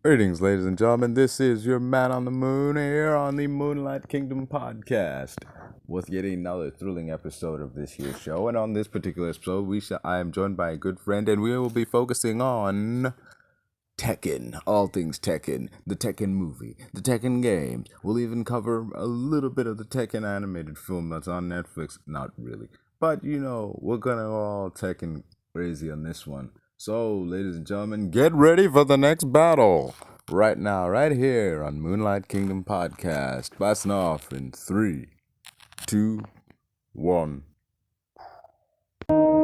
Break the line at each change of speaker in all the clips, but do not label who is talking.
Greetings, ladies and gentlemen. This is your man on the moon here on the Moonlight Kingdom Podcast with yet another thrilling episode of this here show. And on this particular episode, I am joined by a good friend, and we will be focusing on Tekken, all things Tekken, the Tekken movie, the Tekken games. We'll even cover a little bit of the Tekken animated film that's on Netflix. Not really, but we're gonna go all Tekken crazy on this one. So, ladies and gentlemen, get ready for the next battle. Right now, right here on Moonlight Kingdom Podcast. Blasting off in 3, 2, 1.
For real,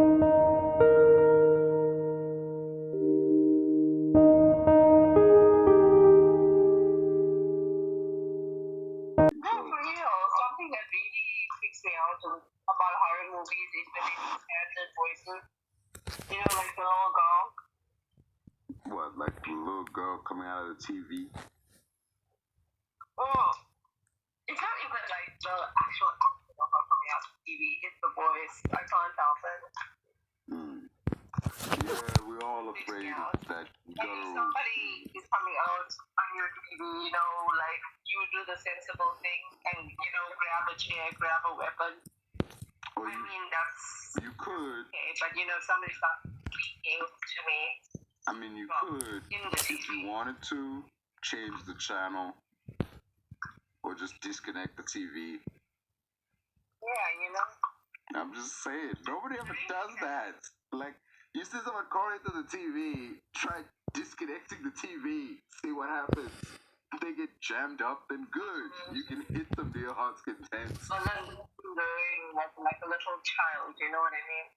something that really freaks me out about horror movies is when they use character voices. You know, like the little girl.
What, like the little girl coming out of the TV?
Oh, it's not even like the actual actor of her coming out of the TV. It's the voice. I can't help it.
Yeah, we're all afraid of that.
Like if somebody is coming out on your TV, like you do the sensible thing and grab a chair, grab a weapon. That's
you could.
Okay, but if somebody starts speaking to me.
You could,
in the TV.
if you wanted to, change the channel or just disconnect the TV.
Yeah,
I'm just saying, nobody ever does that. Like, you see someone calling to the TV, try disconnecting the TV, see what happens. If they get jammed up, then good. You can hit them to your heart's content.
But then doing like a little child, you know what I mean?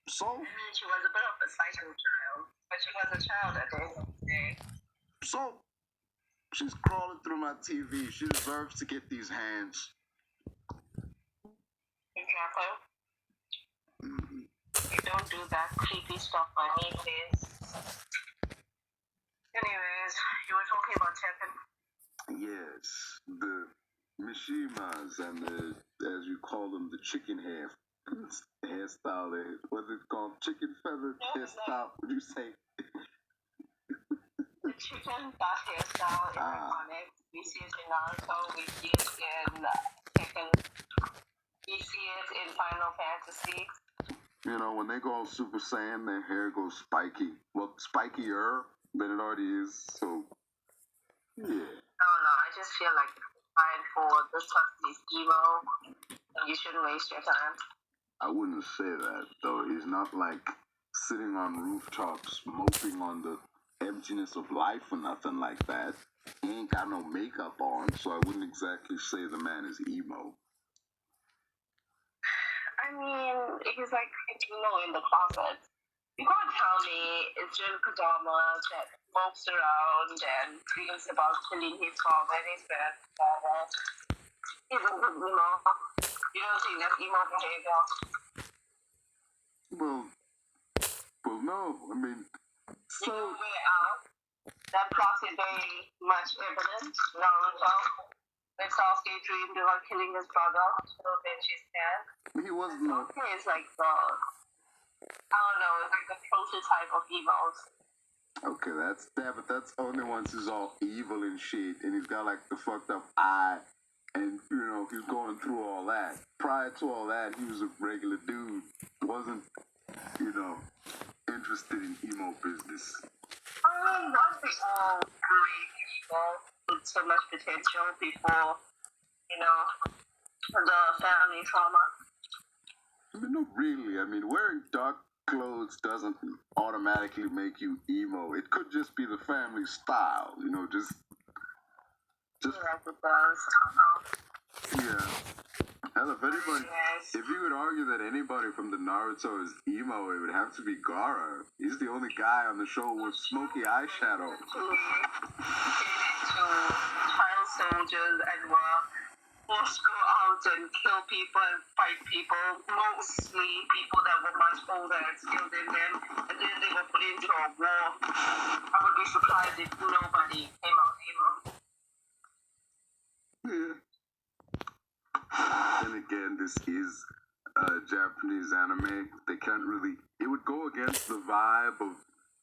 So?
She was a bit of a psycho child, but she was a child at the end of the day.
So, she's crawling through my TV. She deserves to get these hands.
Exactly. You don't do that creepy stuff by me, please. Anyways, you were talking about Tekken.
Yes, the Mishimas and as you call them, the chicken hairstyle. What's it called? Chicken feather hairstyle. What do you say?
The chicken that hairstyle is iconic. We see it in Naruto. We see it in Tekken. We see it in Final Fantasy.
When they go all Super Saiyan, their hair goes spiky. Well, spikier than it already is. So, yeah.
No, I just feel like fine for this person is emo, and you shouldn't waste your time.
I wouldn't say that, though. He's not like sitting on rooftops moping on the emptiness of life or nothing like that. He ain't got no makeup on, so I wouldn't exactly say the man is emo.
He's like emo in the closet. You can't tell me it's jinkazama that mopes around and dreams about killing his father and his grandfather. He's a good emo. You don't think that's emo behavior?
Well, no. So...
That plot is very much evident. Naruto. When Sasuke dreamed about killing his brother, so then she's scared.
He wasn't no...
It's like the... I don't know, it's like the prototype of emos.
Okay, but that's only once he's all evil and shit, and he's got like the fucked up eye, and he's going through all that. Prior to all that, he was a regular dude. Wasn't, interested in emo business.
Was the all great people with so much potential before, the family trauma?
Not really. Wearing dark clothes doesn't automatically make you emo. It could just be the family style, just...
Yes, it does.
Yeah. Hell, if you would argue that anybody from the Naruto is emo, it would have to be Gaara. He's the only guy on the show with smoky eyeshadow.
Child soldiers and were forced to go out and kill people and fight people, mostly people that were much older and skilled than them, and then they were put into a war. I would be surprised if nobody came out emo.
Yeah. Then again, this is Japanese anime. They can't really... It would go against the vibe of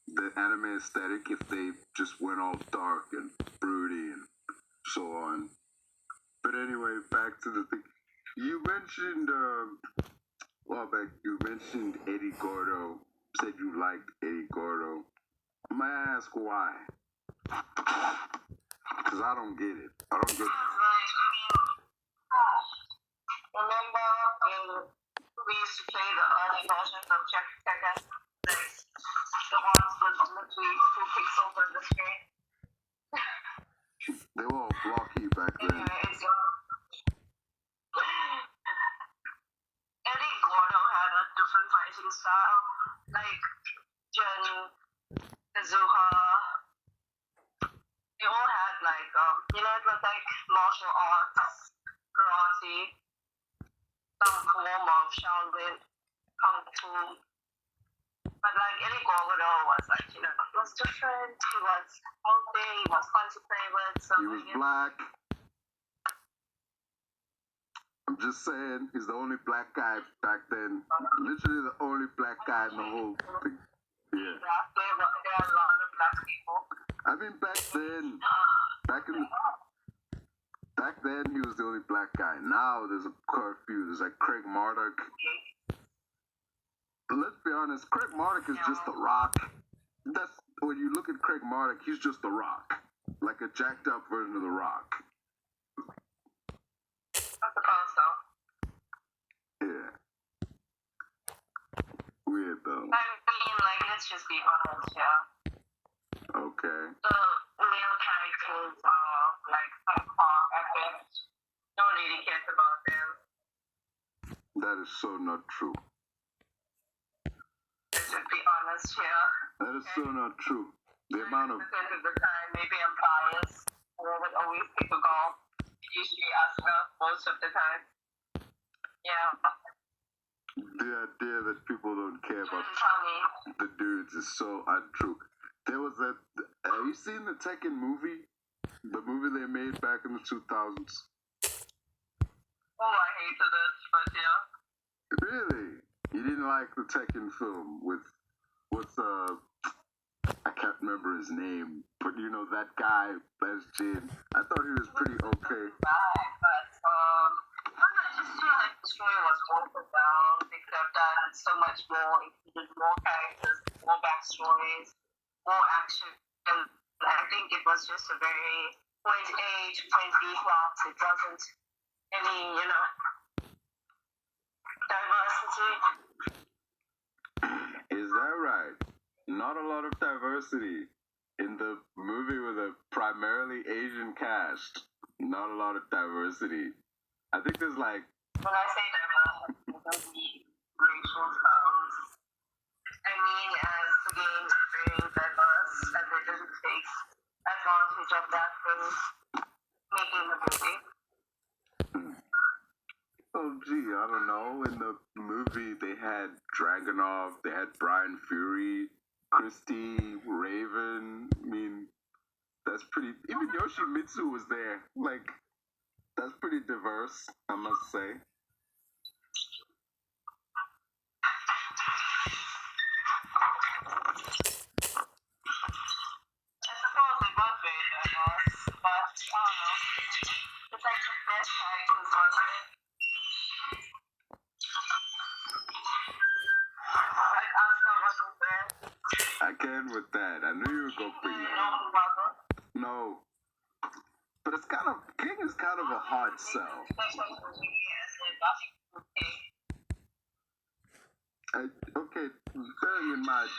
the anime aesthetic if they just went all dark and broody and so on. But anyway, back to the thing. You mentioned, you mentioned Eddie Gordo. Said you liked Eddie Gordo. May I ask why? Because I don't get it. I don't get it.
Remember when we used to play the early versions of Tekken? The ones with literally 2 pixels on the screen.
They were all blocky back then.
Anyways, Eddie Gordo had a different fighting style. Like Jin, Kazuha, they all had like, it was like martial arts, karate, some form of Shaolin, Kung Fu. But like Eddie Gordo was like, it was different. He was healthy, he was fun to play with. So
he was black. I'm just saying, he's the only black guy back then. Literally the only black guy in the whole thing. Yeah.
There are a lot of black people.
I mean, back then he was the only black guy. Now there's a curfew. There's like Craig Marduk. Let's be honest, Craig Marduk is just The Rock. That's when you look at Craig Marduk, he's just The Rock, like a jacked up version of The Rock.
I suppose so.
Yeah. Weird though.
I mean, like, let's just be honest, yeah.
Okay.
The male characters are like subpar at best. Nobody really cares about them.
That is so not true.
Let's just be honest here.
That is so not true. The amount of
90% of the time, maybe I'm biased. I would always pick a girl. Usually Asuka most of the time. Yeah.
the idea that people don't care about
Tell me.
the dudes is so untrue. There was have you seen the Tekken movie? The movie they made back in the 2000s?
Oh, I hated it, but yeah.
Really? You didn't like the Tekken film with, I can't remember his name, but you know, that guy, as Jin. I thought he was pretty okay.
Right, but, I just feel like the story was watered down. They could have done so much more, included more characters, more backstories, more action. And I think it was just a very point A to point B plot. It wasn't any, diversity.
Is that right? Not a lot of diversity in the movie with a primarily Asian cast. Not a lot of diversity. I think there's like...
When I say diverse, I don't mean racial terms. I mean as the game is very diverse and they didn't take advantage of that in making the movie.
Oh, gee, I don't know. In the movie, they had Dragunov, they had bryanfury, Christy, Raven. I mean, that's pretty... Even Yoshimitsu was there. Like, that's pretty diverse, I must say.
I suppose it was very diverse, but I don't know. It's like the best characters on it. Like Asuka wasn't there.
I can with that. I knew you were going to bring
You
that
know
up.
who wasn't?
No. But it's kind of... King is kind of a hard sell. Okay, bearing in mind...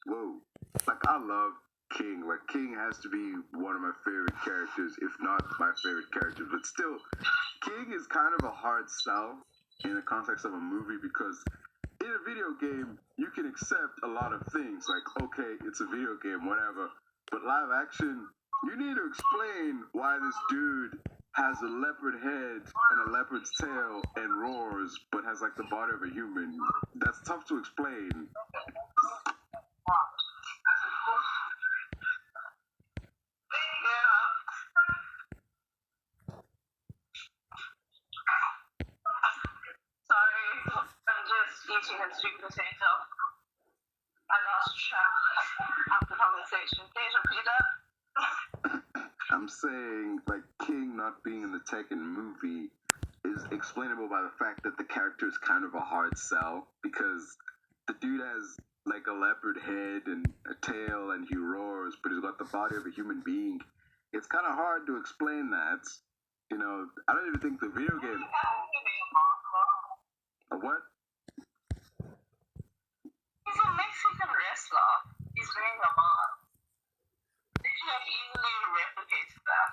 Whoa. Like, I love King. Like, King has to be one of my favorite characters, if not my favorite character. But still, King is kind of a hard sell in the context of a movie because in a video game, you can accept a lot of things. Like, okay, it's a video game, whatever. But live action, you need to explain why this dude has a leopard head and a leopard's tail and roars, but has like the body of a human. That's tough to explain.
Sorry, I'm just eating a sweet potato. I lost track explanation. Please repeat that.
I'm saying, like, King not being in the Tekken movie is explainable by the fact that the character is kind of a hard sell, because the dude has, like, a leopard head and a tail and he roars, but he's got the body of a human being. It's kind of hard to explain that. You know, I don't even think the video game... A what?
He's a Mexican wrestler. He's wearing a mask. They can easily replicate that.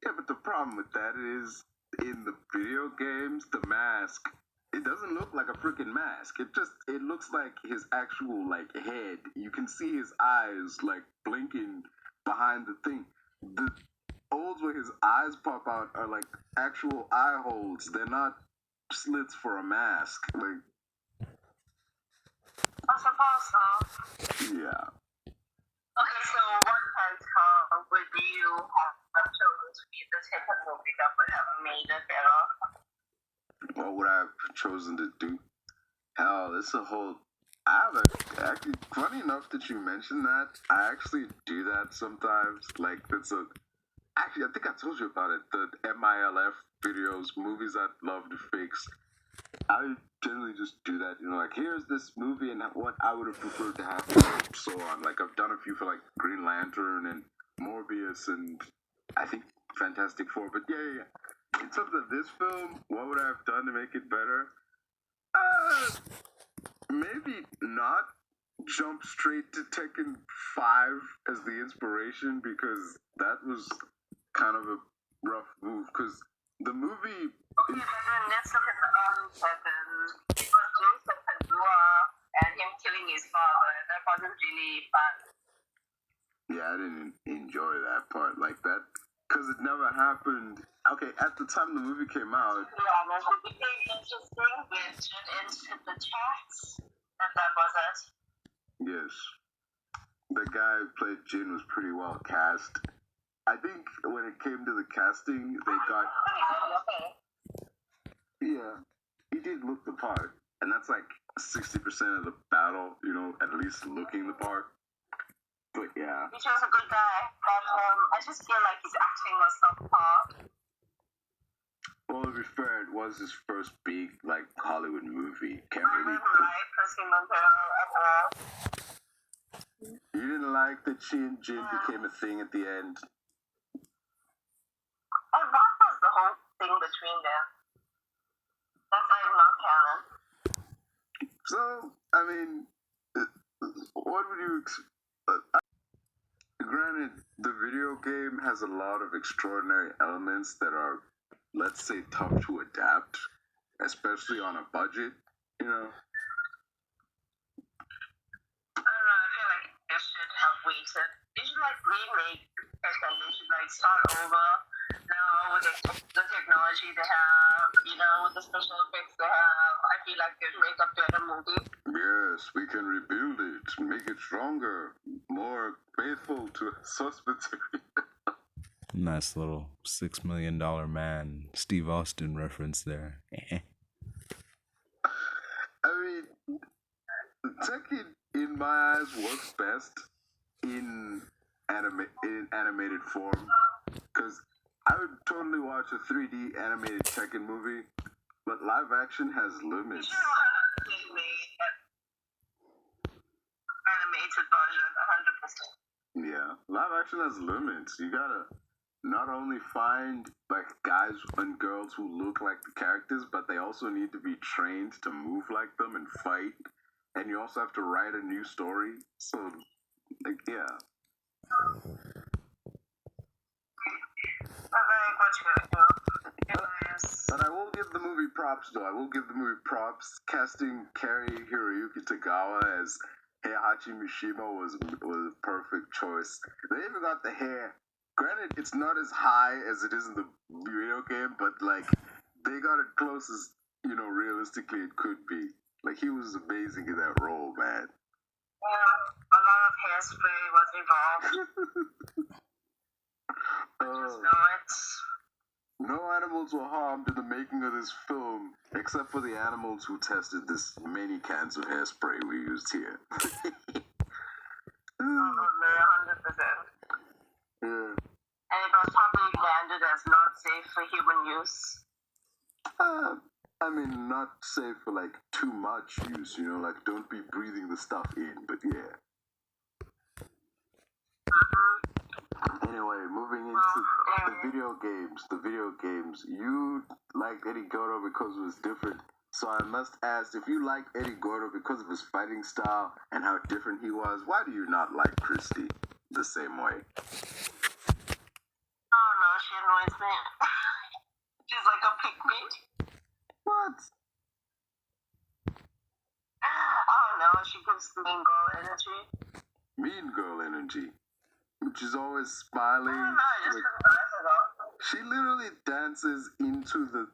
Yeah, but the problem with that is, in the video games, the mask, it doesn't look like a freaking mask. It looks like his actual, like, head. You can see his eyes, like, blinking behind the thing. The holes where his eyes pop out are, like, actual eye holes. They're not slits for a mask. Like,
I suppose so.
yeah.
Okay, so what character would you have chosen to be the Tekken movie that would have made it better?
What would I have chosen to do? Hell, this is a whole... actually, funny enough that you mentioned that, I actually do that sometimes. Like, actually, I think I told you about it. The MILF videos, movies I'd love to fix. I generally just do that, you know, like, here's this movie and what I would have preferred to happen, and so on. Like, I've done a few for, like, Green Lantern and Morbius and I think Fantastic Four, but yeah. In terms of this film, what would I have done to make it better? Maybe not jump straight to Tekken 5 as the inspiration, because that was kind of a rough move, because the movie...
Okay, but then let's look at the early Tekken. It was Jason Kazua and him killing his father. That wasn't really fun.
Yeah, I didn't enjoy that part like that, because it never happened. Okay, at the time the movie came out...
Yeah, it became interesting when Jin entered the chats, and that was it.
Yes. The guy who played Jin was pretty well cast. I think when it came to the casting, they got...
Okay.
Yeah, he did look the part. And that's like 60% of the battle, you know, at least looking the part. But yeah.
He was a good guy, but I just feel like his acting was subpar.
Well, to be fair, it was his first big, like, Hollywood movie. Can't
I
really...
didn't like christiemonteiro at all.
You didn't like that she and Jin became a thing at the end?
And what was the whole thing between them? That's like not canon.
So, I mean, what would you... Granted, the video game has a lot of extraordinary elements that are, let's say, tough to adapt, especially on a budget, you know?
I don't know, I feel like they should have waited. They should like remake Tekken. They should like start over now with the technology they have, you know, with the special effects they have. I feel like they'd make a better movie.
Yes, we can rebuild it, make it stronger, more faithful to source material.
Nice little $6 million man Steve Austin reference there.
I mean, Tekken, in my eyes, works best in animated form, because I would totally watch a 3D animated Tekken movie, but live action has limits.
You know how they made an animated version, 100%.
Yeah, live action has limits. You gotta not only find, like, guys and girls who look like the characters, but they also need to be trained to move like them and fight. And you also have to write a new story. So, like, yeah. But I will give the movie props, though. I will give the movie props. Casting Kari Hiroyuki Tagawa as Heihachimishima was a perfect choice. They even got the hair. Granted, it's not as high as it is in the video game, but, like, they got it close as, you know, realistically it could be. Like, he was amazing in that role, man.
Yeah, a lot of hairspray was involved. I just know it.
No animals were harmed in the making of this film, except for the animals who tested this many cans of hairspray we used here.
Probably 100%.
Yeah.
And it was probably landed as not safe for human use.
I mean, not safe for like too much use, you know, like don't be breathing the stuff in, but yeah. Anyway, moving into the video games. You like Eddie Gordo because it was different. So I must ask, if you like Eddie Gordo because of his fighting style and how different he was, why do you not like Christie the same way?
Oh no, she annoys me. She's like a pick-me.
What?
Oh no, she gives mean girl energy.
Mean girl energy. She's always smiling.
I don't know, I just couldn't pass it off.
She literally dances into the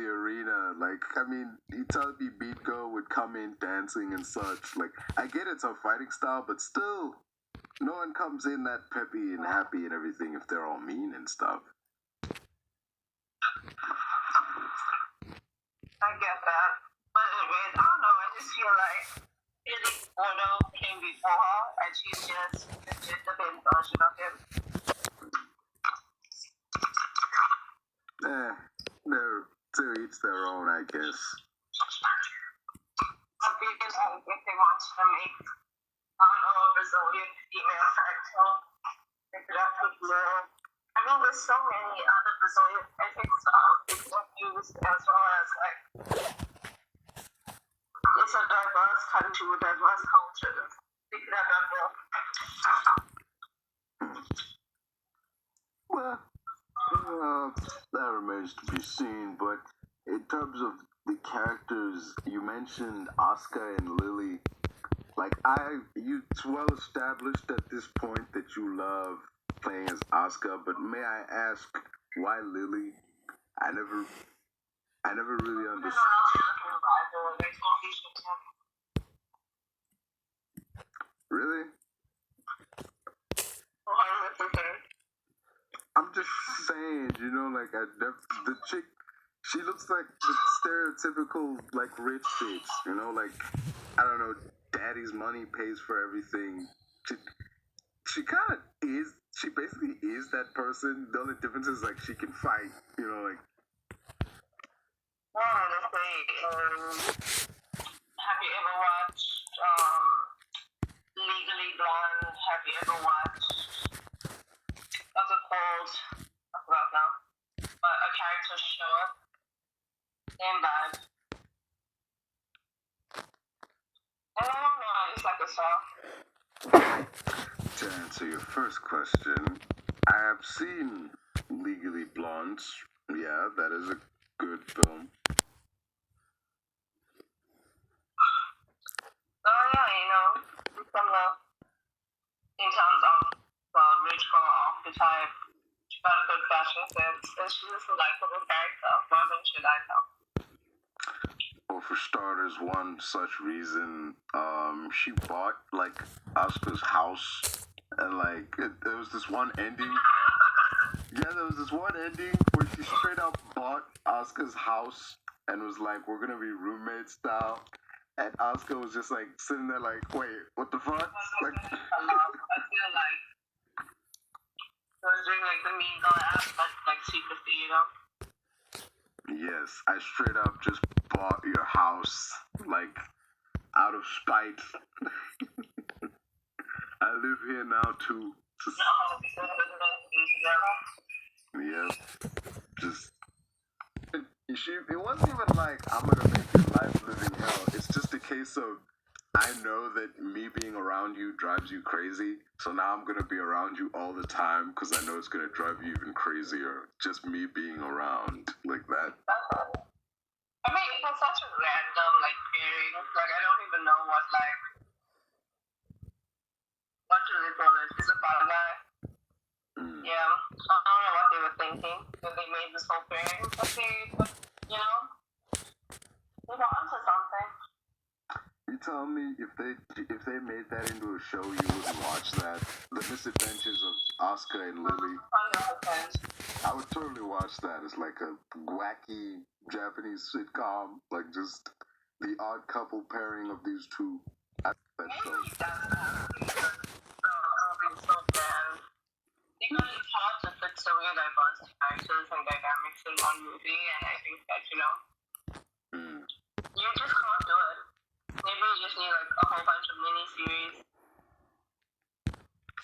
arena. Like, I mean, you tell me Beat Girl would come in dancing and such. Like, I get it's her fighting style, but still, no one comes in that peppy and happy and everything if they're all mean and stuff.
I get that. But anyways, I don't know, I just feel like Eddie Gordo came before her, and she's just legit the best version of him.
They're to each their own, I guess.
I think if they want to make, I don't know, a Brazilian female character, they could have put more. I mean, there's so many other Brazilian ethnic styles they could have used, as well as, like, it's a diverse country with diverse cultures. They could have done more.
Well, that remains to be seen, but in terms of the characters, you mentioned Asuka and Lily. Like, it's well established at this point that you love playing as Asuka, but may I ask why Lily? I never really understood. Really? I'm just saying, you know, like the chick, she looks like the stereotypical like rich bitch, you know, like I don't know, daddy's money pays for everything. She kind of is. She basically is that person. The only difference is like she can fight, you know, like.
Have you ever watched Legally Blonde? Have you ever watched what's it called? I forgot now. But a character show named that. I don't know, I just like the song.
To answer your first question, I have seen Legally Blonde. Yeah, that is a good film.
Oh yeah, you know, in terms of rich girl archetype, she got a good fashion sense, and she's just a likable character. Why wouldn't you like her?
Well, for starters, one such reason, she bought like Asuka's house, and like there was this one ending. Yeah, there was this one ending where she straight up bought Asuka's house and was like, "We're gonna be roommates now." And Asuka was just like sitting there, like, "Wait, what the fuck?" Like,
I feel like she was doing like the mean girl act, but like secrecy, you know.
yes, I straight up just bought your house, like, out of spite. I live here now too. Just, yeah, just. It wasn't even like I'm gonna make your life living hell. It's just a case of I know that me being around you drives you crazy, so now I'm gonna be around you all the time because I know it's gonna drive you even crazier. Just me being around like that.
I mean, it was such a random like pairing. Like I don't even know what do they call it? Is it Saga? Yeah, I don't know what they were thinking when they made this whole pairing. But you know, move on to something.
You tell me if they made that into a show, you wouldn't watch that. The Misadventures of Asuka and Lily.
100%.
I would totally watch that. It's like a wacky Japanese sitcom, like just the odd couple pairing of these two. I that show.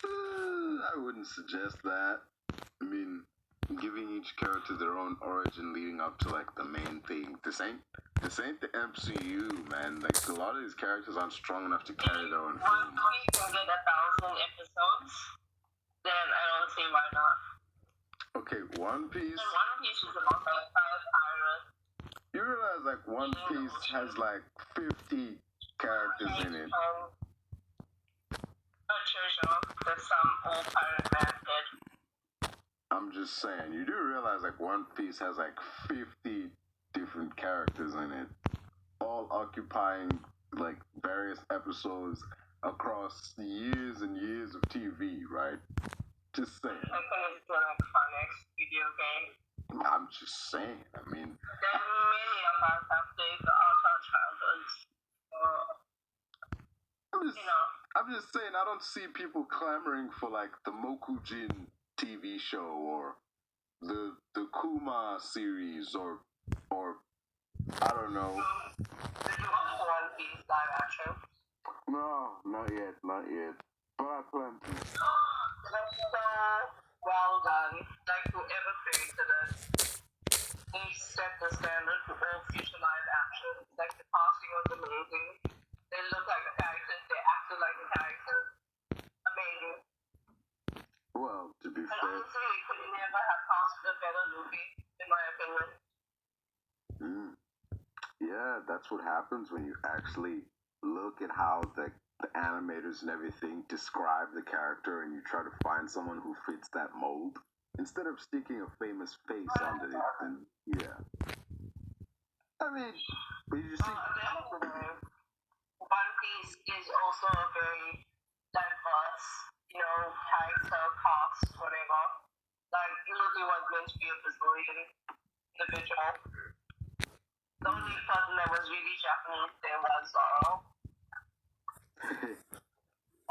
I wouldn't suggest that. I mean, giving each character their own origin leading up to like the main thing. This ain't the MCU, man. Like a lot of these characters aren't strong enough to carry their own film.
Once we can get 1,000 episodes, then I don't see why not.
Okay, One Piece.
And One Piece is about the pirate.
You realize like One Piece has like 50 characters in it.
Sure. There's some old pirate man did.
I'm just saying, you do realize like One Piece has like 50 different characters in it, all occupying like various episodes across years and years of TV, right? Just saying.
I think it's the next video game.
I'm just saying. I mean,
many of us have lived our childhoods.
I'm just saying. I don't see people clamoring for like the Mokujin TV show or the Kuma series or I don't know.
Did you watch the One Piece live action?
No, not yet. But I plan to.
That's so well done. Like whoever created it, they set the standard for all future live action. Like the casting was amazing. They look like the characters. They acted like the characters. Amazing.
Well, to be
And
fair.
honestly, we could never have casted a better Luffy, in my opinion.
Yeah, that's what happens when you actually look at how the animators and everything describe the character and you try to find someone who fits that mold. Instead of sticking a famous face under it, then yeah. I mean, but you see.
One Piece is also a very diverse, character, cast, whatever. Like, Luffy was meant to be a Brazilian individual. The only person that was really Japanese there was Zoro.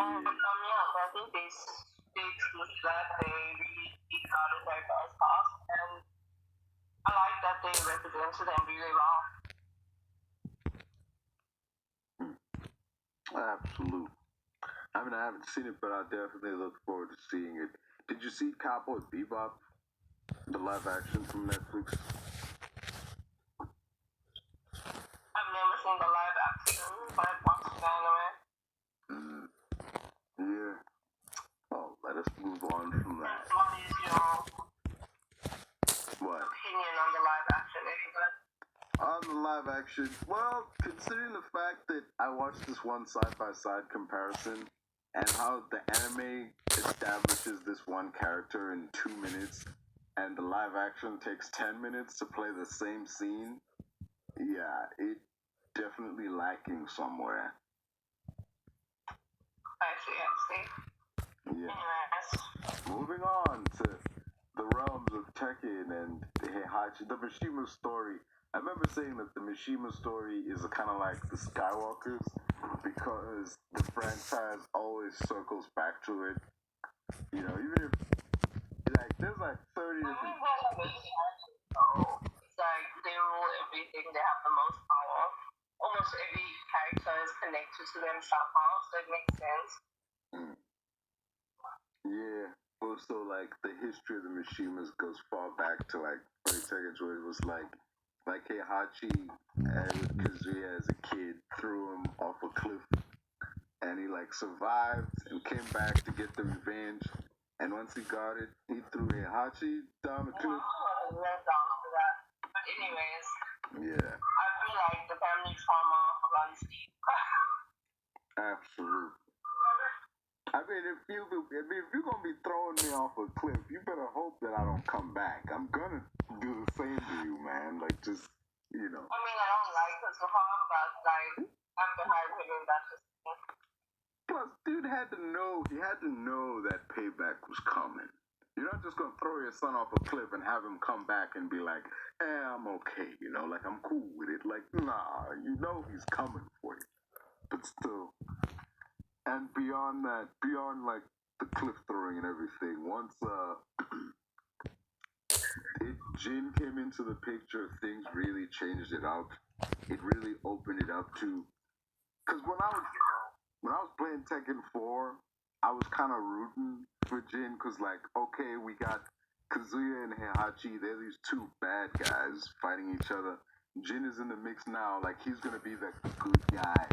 And I think they stay true to that. They really speak out a diverse cast, and I like that they represented them really well.
Absolutely. I mean, I haven't seen it, but I definitely look forward to seeing it. Did you see Cowboy Bebop, the live action from Netflix?
I've never seen the live action, but I've watched the anime.
Yeah. Oh, let us move on from that.
What is your
What?
opinion on the live action?
On the live action, well, considering the fact that I watched this one side-by-side comparison and how the anime establishes this one character in 2 minutes and the live action takes 10 minutes to play the same scene, yeah, it definitely lacking somewhere.
I see.
Yeah.
Anyways.
Moving on to the realms of Tekken and Heihachi, the Mishima story. I remember saying that the Mishima story is kind of like the Skywalkers because the franchise always circles back to it. Even if there's like 30 different.
It's like they rule everything. They have the most power. Almost every character is connected to them somehow, so it makes sense.
Yeah. Also, like the history of the Mishimas goes far back to like early Tekken, where it was like Heihachi with Kazuya as a kid threw him off a cliff, and he like survived and came back to get the revenge. And once he got it, he threw Heihachi down the cliff.
But anyways,
yeah,
I feel like the family trauma runs deep.
Absolutely. I mean, if you're gonna be throwing me off a cliff, you better hope that I don't come back. I'm gonna do the same to you, man. Like, just,
I mean, I don't like her so hard, but like, I'm behind him in that decision.
Plus, dude had to know. He had to know that payback was coming. You're not just gonna throw your son off a cliff and have him come back and be like, I'm okay, like I'm cool with it. Like, nah, he's coming for you. But still. And beyond that, beyond like the cliff throwing and everything, once Jin came into the picture, things really changed it up. It really opened it up to, because when I was playing Tekken 4, I was kind of rooting for Jin because, like, okay, we got Kazuya and Heihachi. They're these two bad guys fighting each other. Jin is in the mix now. Like, he's gonna be the good guy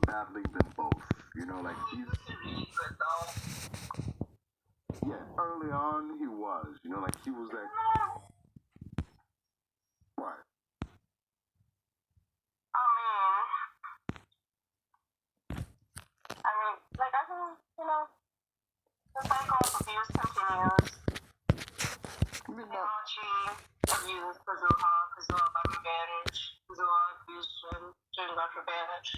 battling them both. You know, like early on he was. You know, like he was like what?
Like I can, the cycle of abuse continues. Heihachi abused Kazuha got revenge. Kazuha abused Jin got revenge.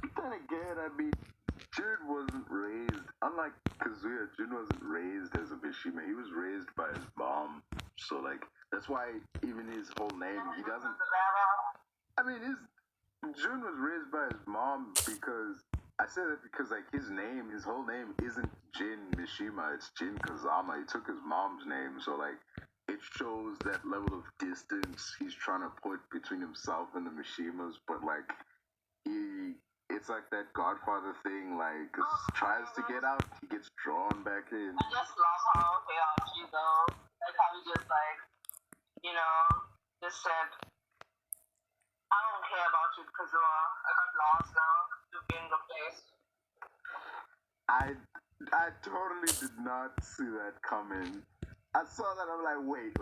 But then again, I mean, Jin wasn't raised, unlike Kazuya, Jin wasn't raised as a Mishima. He was raised by his mom. So, like, that's why even his whole name, he doesn't. I mean, Jin was raised by his mom because, I say that because, like, his whole name isn't Jin Mishima, it's Jinkazama. He took his mom's name, so, like, it shows that level of distance he's trying to put between himself and the Mishimas, but, like, it's like that Godfather thing, like, tries to get out, he gets drawn back in.
I just love how Heihachi, though, like, how he just, like, just said, I don't care about you, Kazuha. I got lost now. You've been replaced.
I totally did not see that coming. I saw that, I'm like, wait.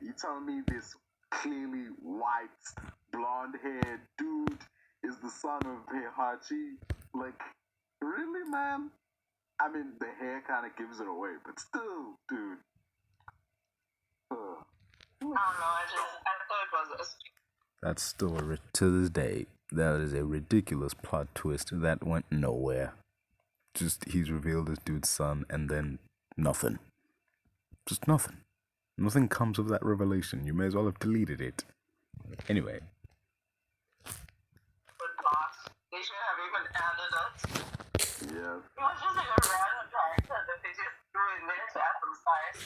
You telling me this clearly white, blonde-haired dude is the son of Heihachi? Like, really, man? I mean, the hair kind of gives it away, but still, dude.
I don't know, I thought it was
That's still to this day. That is a ridiculous plot twist that went nowhere. Just he's revealed as dude's son, and then nothing. Just nothing. Nothing comes of that revelation. You may as well have deleted it. Anyway.
They should have even added it.
Yeah.
It was just like a random character that they just threw in there to add some spice.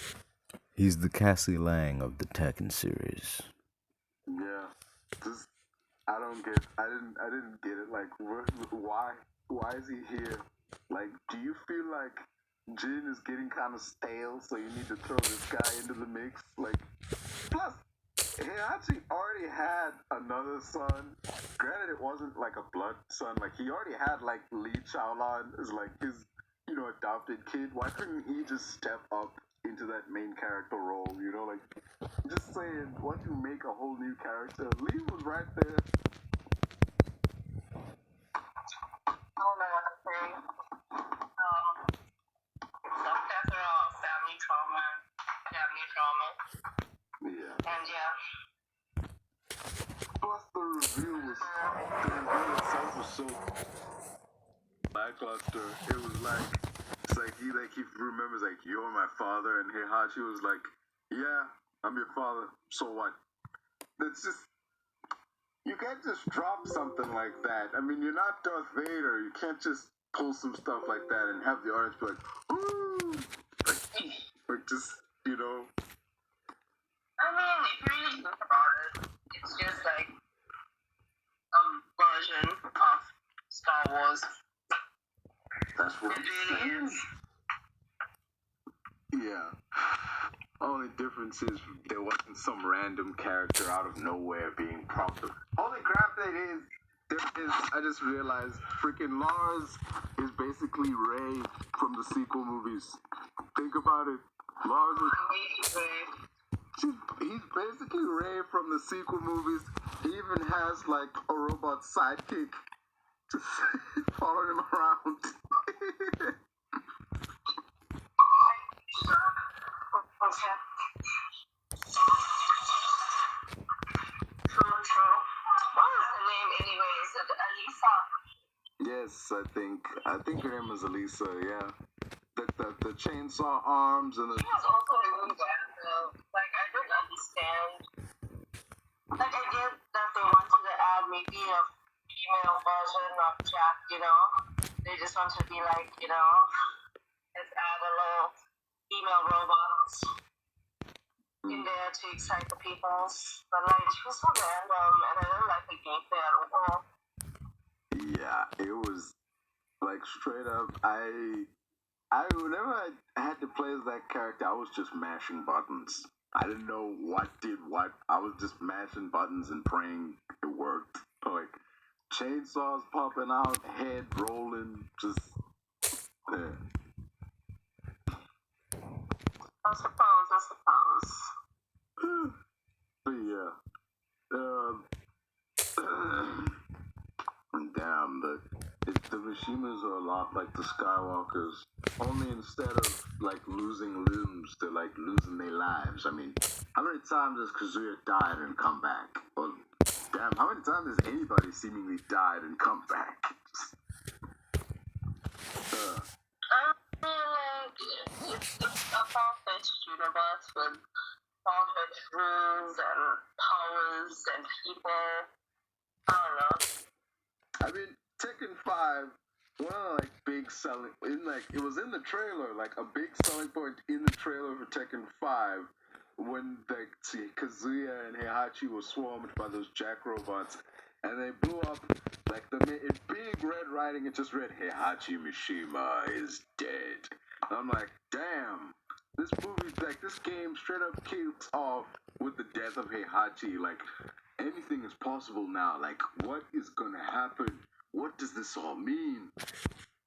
He's the Cassie Lang of the Tekken series.
Yeah. I didn't get it. Like, why is he here? Like, do you feel like Jin is getting kind of stale, so you need to throw this guy into the mix? Like, plus, Heihachi already had another son. Granted, it wasn't like a blood son. Like, he already had, like, Li Chaolan as, like, his, adopted kid. Why couldn't he just step up into that main character role, Like, just saying, once you make a whole new character, Li was right there.
I don't know what to say. Some deaths are all family trauma.
Yeah.
And yeah.
Plus, the reveal itself was so lackluster. It was like, he remembers, like, you're my father, and Heihachi was like, yeah, I'm your father, so what? It's just, you can't just drop something like that. I mean, you're not Darth Vader. You can't just pull some stuff like that and have the audience be like, ooh, like just,
I mean, if you really think about it, it's just like a version of Star Wars.
That's what
it really is.
Yeah. Only difference is there wasn't some random character out of nowhere being prompted. Holy crap, I just realized freaking Lars is basically Rey from the sequel movies. Think about it. Lars is... He's basically Rey from the sequel movies. He even has, like, a robot sidekick just following him around.
True. What is her name anyway? Is it Alisa?
Yes, I think her name is Alisa, yeah. The chainsaw arms and the...
She was also really bad, though. Like, I don't understand. Like, I get that they wanted to add maybe a female version of Jack, They just want to be like, let's add a little female robots in there to excite the peoples. But, like, she was so random, and I didn't like the gameplay at all.
Yeah, it was Like straight up, whenever I had to play as that character, I was just mashing buttons. I didn't know what did what. I was just mashing buttons and praying it worked. Like chainsaws popping out, head rolling, just yeah.
I suppose.
But yeah. Damn, the Mishimas are a lot like the Skywalkers. Only instead of like losing limbs, they're like losing their lives. I mean, how many times has Kazuya died and come back? Well, damn, how many times has anybody seemingly died and come back?
I feel like it's a far-fetched universe with far-fetched rules and powers and people. I don't know.
I mean, Tekken 5, one of the like big selling it was in the trailer, like a big selling point in the trailer for Tekken 5 when Kazuya and Heihachi were swarmed by those jack robots and they blew up like in big red writing. It just read Heihachimishima is dead. And I'm like, damn, this movie, like this game straight up kicks off with the death of Heihachi. Like anything is possible now. Like what is gonna happen? What does this all mean?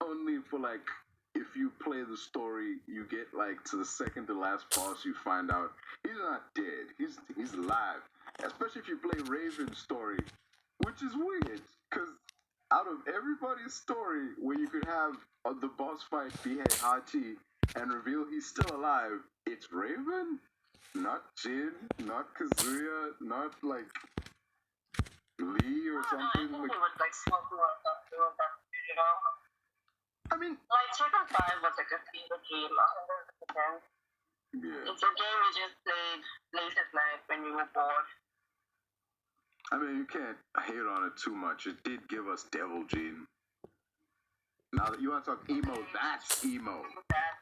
Only for like if you play the story, you get like to the second to last boss, you find out he's not dead. He's alive. Especially if you play Raven's story, which is weird because out of everybody's story where you could have the boss fight be Heihachi and reveal he's still alive, it's Raven, not Jin, not Kazuya, not like Lee or something.
I think it would like smoke more stuff to that, you know.
I mean,
like Tekken 5 was like a fever game, 100%.
yeah.
It's a game you just played late at night when you were bored.
I mean, you can't hate on it too much. It did give us deviljin. Now that you want to talk emo, that's emo.
Even that.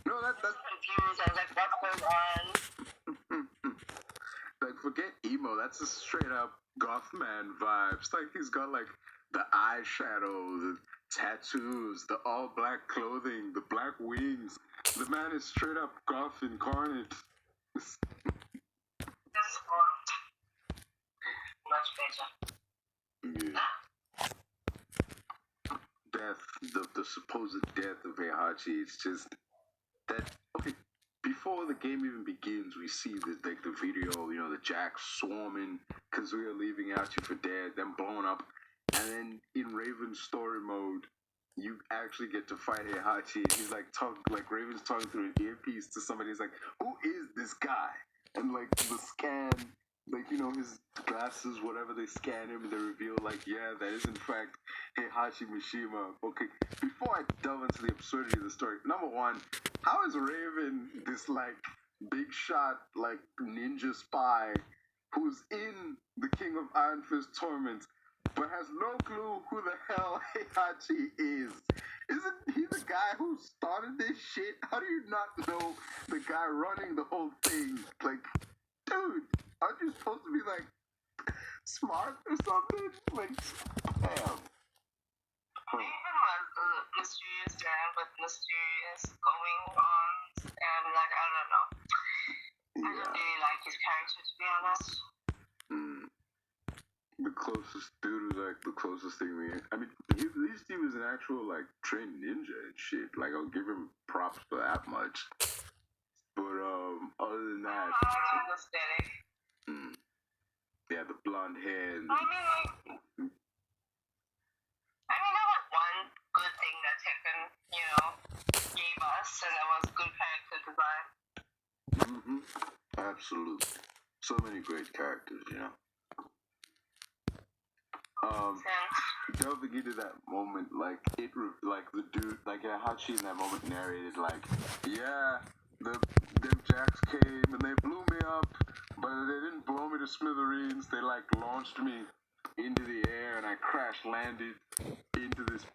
No, that's
confused. I was like, what's going on?
Like, forget emo. That's a straight up Gothman vibes. Like, he's got like the eyeshadow, the tattoos, the all black clothing, the black wings. The man is straight up goth incarnate.
This much better.
Yeah. Death, the supposed death of Heihachi, it's just that, okay, before the game even begins, we see the video, you know, the Jack swarming, Kazuya leaving Hachi for dead, them blowing up, and then in Raven's story mode, you actually get to fight Heihachi, and he's like Raven's talking through an earpiece to somebody. He's like, who is this guy? And like the scan, like, you know, his glasses, whatever, they scan him and they reveal like, yeah, that is in fact Heihachimishima. Okay, before I delve into the absurdity of the story, number one, how is Raven this like big shot like ninja spy who's in the King of Iron Fist Torment but has no clue who the hell Heihachi is? Isn't he the guy who started this shit? How do you not know the guy running the whole thing? Like, dude, aren't you supposed to be like smart or something? Like, damn.
Raven was a mysterious man with mysterious going on, and like, I don't know. I don't really like his character, to be honest.
The closest dude was like the closest thing at least he was an actual like trained ninja and shit. Like, I'll give him props for that much. But other than that,
aesthetic.
Yeah, the blonde hair. And
I mean, that was one good thing that Tekken, you know, gave us, and that was good character design.
Absolutely. So many great characters, you know. Delving into that moment, like the dude, like Hachi in that moment narrated, like, yeah, them jacks came and they blew me up, but they didn't blow me to smithereens. They like launched me into the air and I crash landed into this.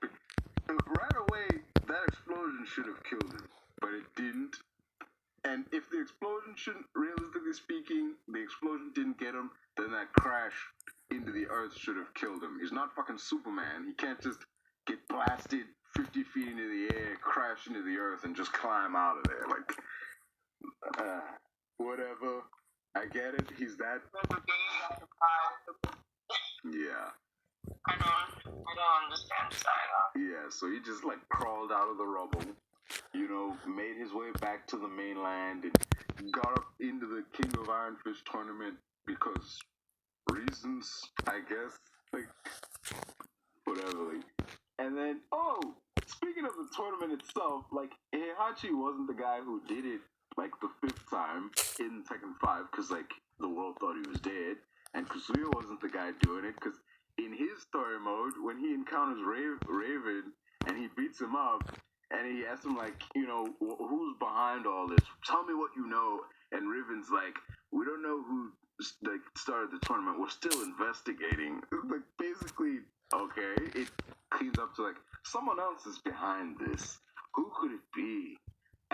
Right away, that explosion should have killed him, but it didn't. And if the explosion shouldn't, realistically speaking, the explosion didn't get him, then that crash into the earth should have killed him. He's not fucking Superman. He can't just get blasted 50 feet into the air, crash into the earth, and just climb out of there. Like, whatever. I get it. He's that. Yeah.
I don't understand Saga.
Yeah, so he just like crawled out of the rubble, made his way back to the mainland and got up into the King of Ironfish tournament because reasons, I guess. Like, whatever. Like. And then, speaking of the tournament itself, like, Heihachi wasn't the guy who did it, like, the 5th time in Tekken 5, because, like, the world thought he was dead. And Kazuya wasn't the guy doing it, because in his story mode, when he encounters Raven, and he beats him up, and he asks him, like, who's behind all this? Tell me what you know. And Raven's like, we don't know who, like, started the tournament. We're still investigating. Like, basically, okay, it cleans up to, like, someone else is behind this. Who could it be?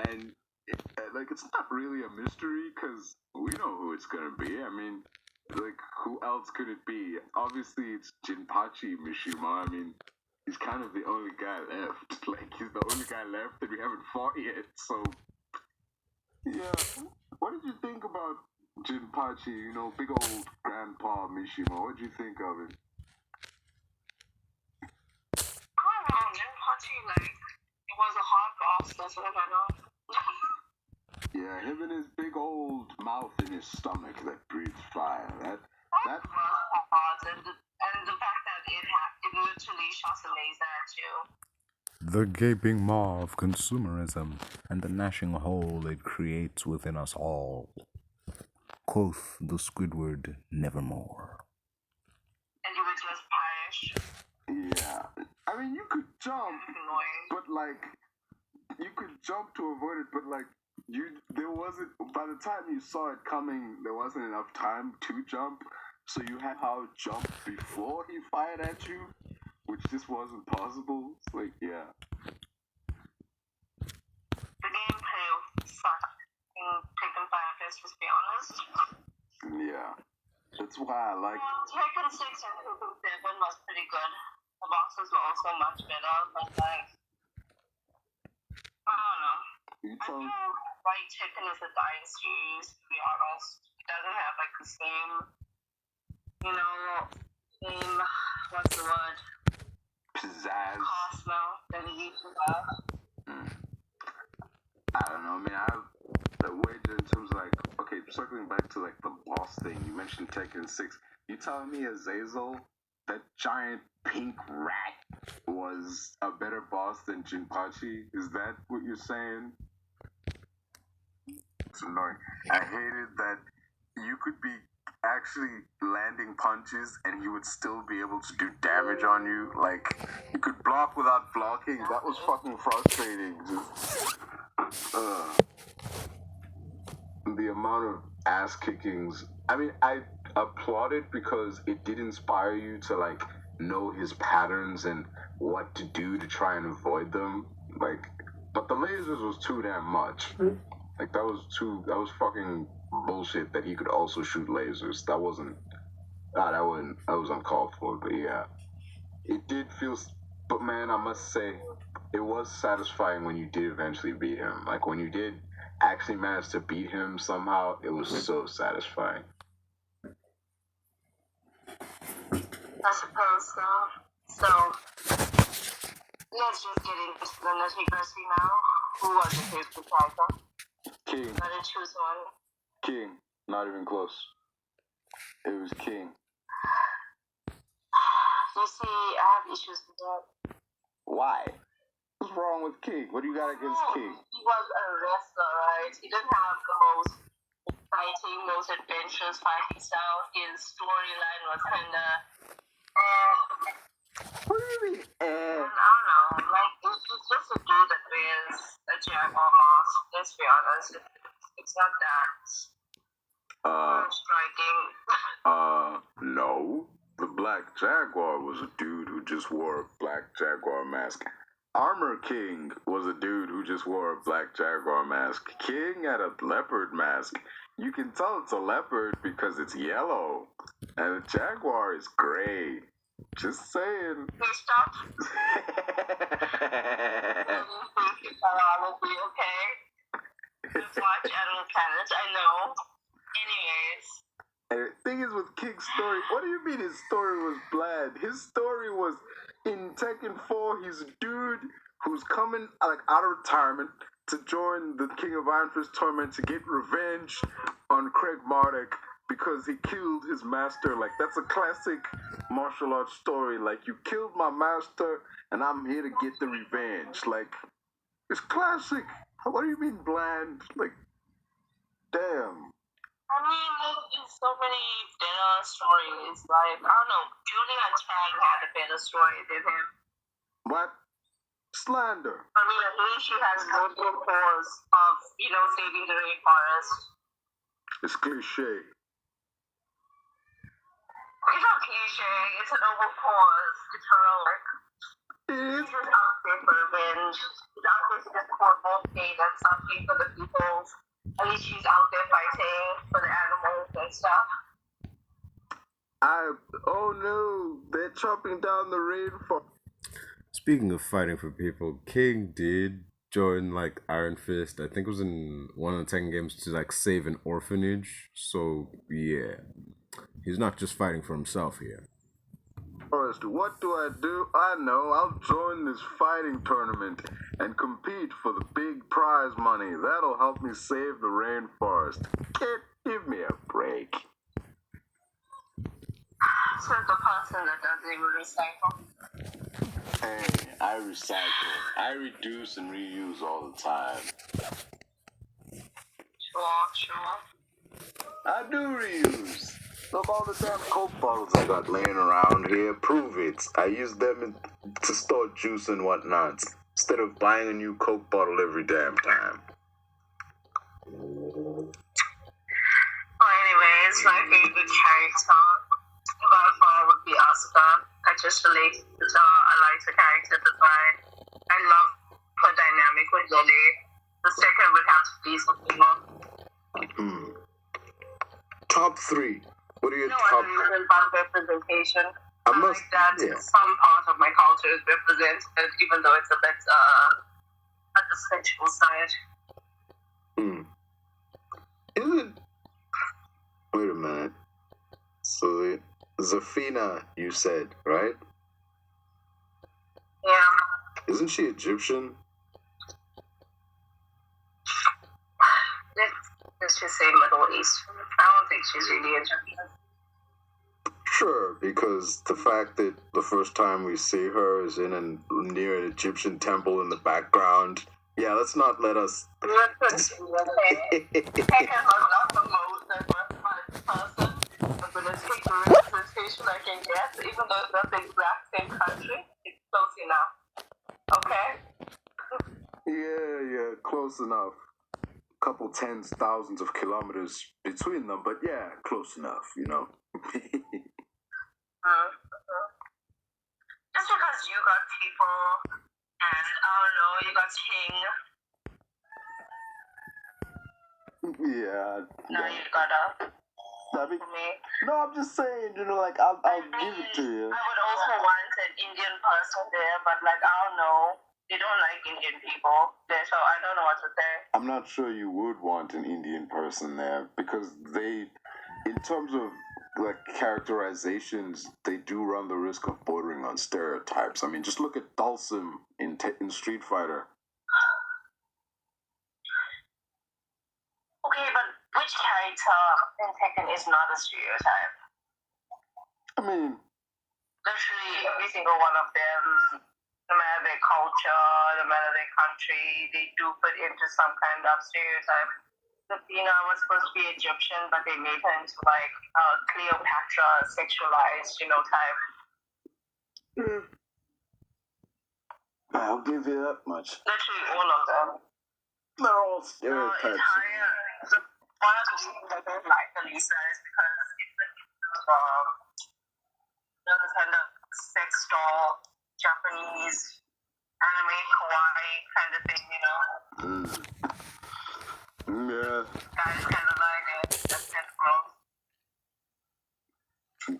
And, it's not really a mystery, because we know who it's gonna be. I mean, like, who else could it be? Obviously, it's Jinpachi Mishima. I mean, he's kind of the only guy left. Like, he's the only guy left that we haven't fought yet, so... Yeah. What did you think about Jinpachi, big old Grandpa Mishima? What did you think of it?
I don't know, Jinpachi, like, it was a hard boss, that's what I know.
Yeah, him and his big old mouth in his stomach that breathes fire. That
was hard, and the fact that it literally shot a laser at you.
The gaping maw of consumerism and the gnashing hole it creates within us all. Quoth the Squidward, nevermore.
And you would just perish.
Yeah. I mean, you could jump, but, like, you could jump to avoid it, but, like, there wasn't, by the time you saw it coming, there wasn't enough time to jump, so you had to jump before he fired at you, which just wasn't possible. It's like, yeah.
The gameplay sucked in Tekken 5, let's be honest.
Yeah. That's why I like...
Tekken 6 and Tekken 7 was pretty good. The bosses were also much better, but, like, I don't know. I feel like Tekken is a dying series, to be honest. It doesn't have, like, the same, what's the word?
Pizzazz.
Cosmo that it used to have.
I don't know, I mean, the wager in terms of, like, okay, circling back to, like, the boss thing, you mentioned Tekken 6. You telling me Azazel, that giant pink rat, was a better boss than Jinpachi? Is that what you're saying? It's annoying. I hated that you could be actually landing punches and he would still be able to do damage on you. Like, you could block without blocking. That was fucking frustrating. Just, the amount of ass kickings. I mean, I applaud it because it did inspire you to, like, know his patterns and what to do to try and avoid them. Like, but the lasers was too damn much. Like, that was fucking bullshit that he could also shoot lasers. That was uncalled for, but yeah. It did feel, but man, I must say, it was satisfying when you did eventually beat him. Like, when you did actually manage to beat him somehow, it was so satisfying.
I suppose so. So, let's just get into the nitty-gritty now. Who was your favorite character?
King.
Gotta choose one.
King. Not even close. It was King.
You see, I have issues with that.
Why? What's wrong with King? What do you got against King?
He was a wrestler, right? He didn't have the most exciting, most adventurous fighting style. His storyline was kinda
What do you mean,
I don't know. Like, it's just a dude that wears a jaguar mask. Let's be honest. It's not that striking.
No. The Black Jaguar was a dude who just wore a Black Jaguar mask. Armor King was a dude who just wore a Black Jaguar mask. King had a leopard mask. You can tell it's a leopard because it's yellow. And the Jaguar is gray. Just saying.
He stopped. Biology, okay? Just watch Animal Planet, I know. Anyways.
And the thing is with King's story, what do you mean his story was bland? His story was in Tekken 4, he's a dude who's coming like out of retirement to join the King of Iron Fist tournament to get revenge on Craig Marduk because he killed his master. Like, that's a classic martial arts story. Like, you killed my master and I'm here to get the revenge. Like, it's classic. What do you mean bland? Like, damn.
I mean, there's so many better stories. Like, I don't know, Julia Chang had a better story than him.
What? Slander.
I mean, at least she has multiple cores of, saving the rainforest.
It's cliche.
It's not cliche, it's a noble cause. It's heroic.
It is.
She's just out there for revenge. She's out there to just pour more pain and suffering for the people. At least she's out there fighting for the animals and stuff.
Oh no, they're chopping down the rainforest.
Speaking of fighting for people, King did join like Iron Fist. I think it was in one of the Tekken games to like save an orphanage. So yeah, he's not just fighting for himself here.
Forest, what do? I know, I'll join this fighting tournament and compete for the big prize money. That'll help me save the rainforest. Give me a break.
So the person that doesn't even recycle.
Hey, I recycle. I reduce and reuse all the time.
Sure.
I do reuse. Look, all the damn Coke bottles I got laying around here prove it. I use them to store juice and whatnot, instead of buying a new Coke bottle every damn time.
Well, anyways, my favorite character by far would be Asuka. I just relate to her. I like the character design. I love her dynamic with Lily. The second would have to be Mishima.
Top 3. What are your
No
top?
other reason about representation.
I
I
must-
like that
yeah.
some part of my culture is represented, even though it's a bit at the sexual side.
Isn't? Wait a minute. So Zafina, you said, right?
Yeah.
Isn't she Egyptian?
Let's just say Middle East. I don't think she's really Egyptian.
Sure, because the fact that the first time we see her is near an Egyptian temple in the background. Yeah, let's not let us.
Tekken was not the most diversified person, but when I take the representation I can get, even though it's not the exact same country, it's close enough. Okay?
Yeah, close enough. Couple tens, thousands of kilometers between them, but yeah, close enough,
Just because you got people, and I don't know, you got King,
Yeah.
now you got
I mean,
me.
no, I'm just saying, I'll give it to you.
I would also want an Indian person there, but I don't know. They don't like Indian people there, so I don't know what to say.
I'm not sure you would want an Indian person there because they, in terms of characterizations, they do run the risk of bordering on stereotypes. I mean, just look at Dhalsim in Street Fighter.
Okay, but which character in Tekken is not a stereotype?
I mean,
Literally every single one of them, no matter their culture, no matter their country, they do put into some kind of stereotype. Athena was supposed to be Egyptian, but they made her into Cleopatra, sexualized, type.
I'll give you that much.
Literally all of them.
They're all stereotypes.
One of the reasons I don't like Elisa is because it's the kind of sex doll, Japanese, anime, kawaii kind of thing,
Yeah.
Guys kind of like it. That's kind of gross.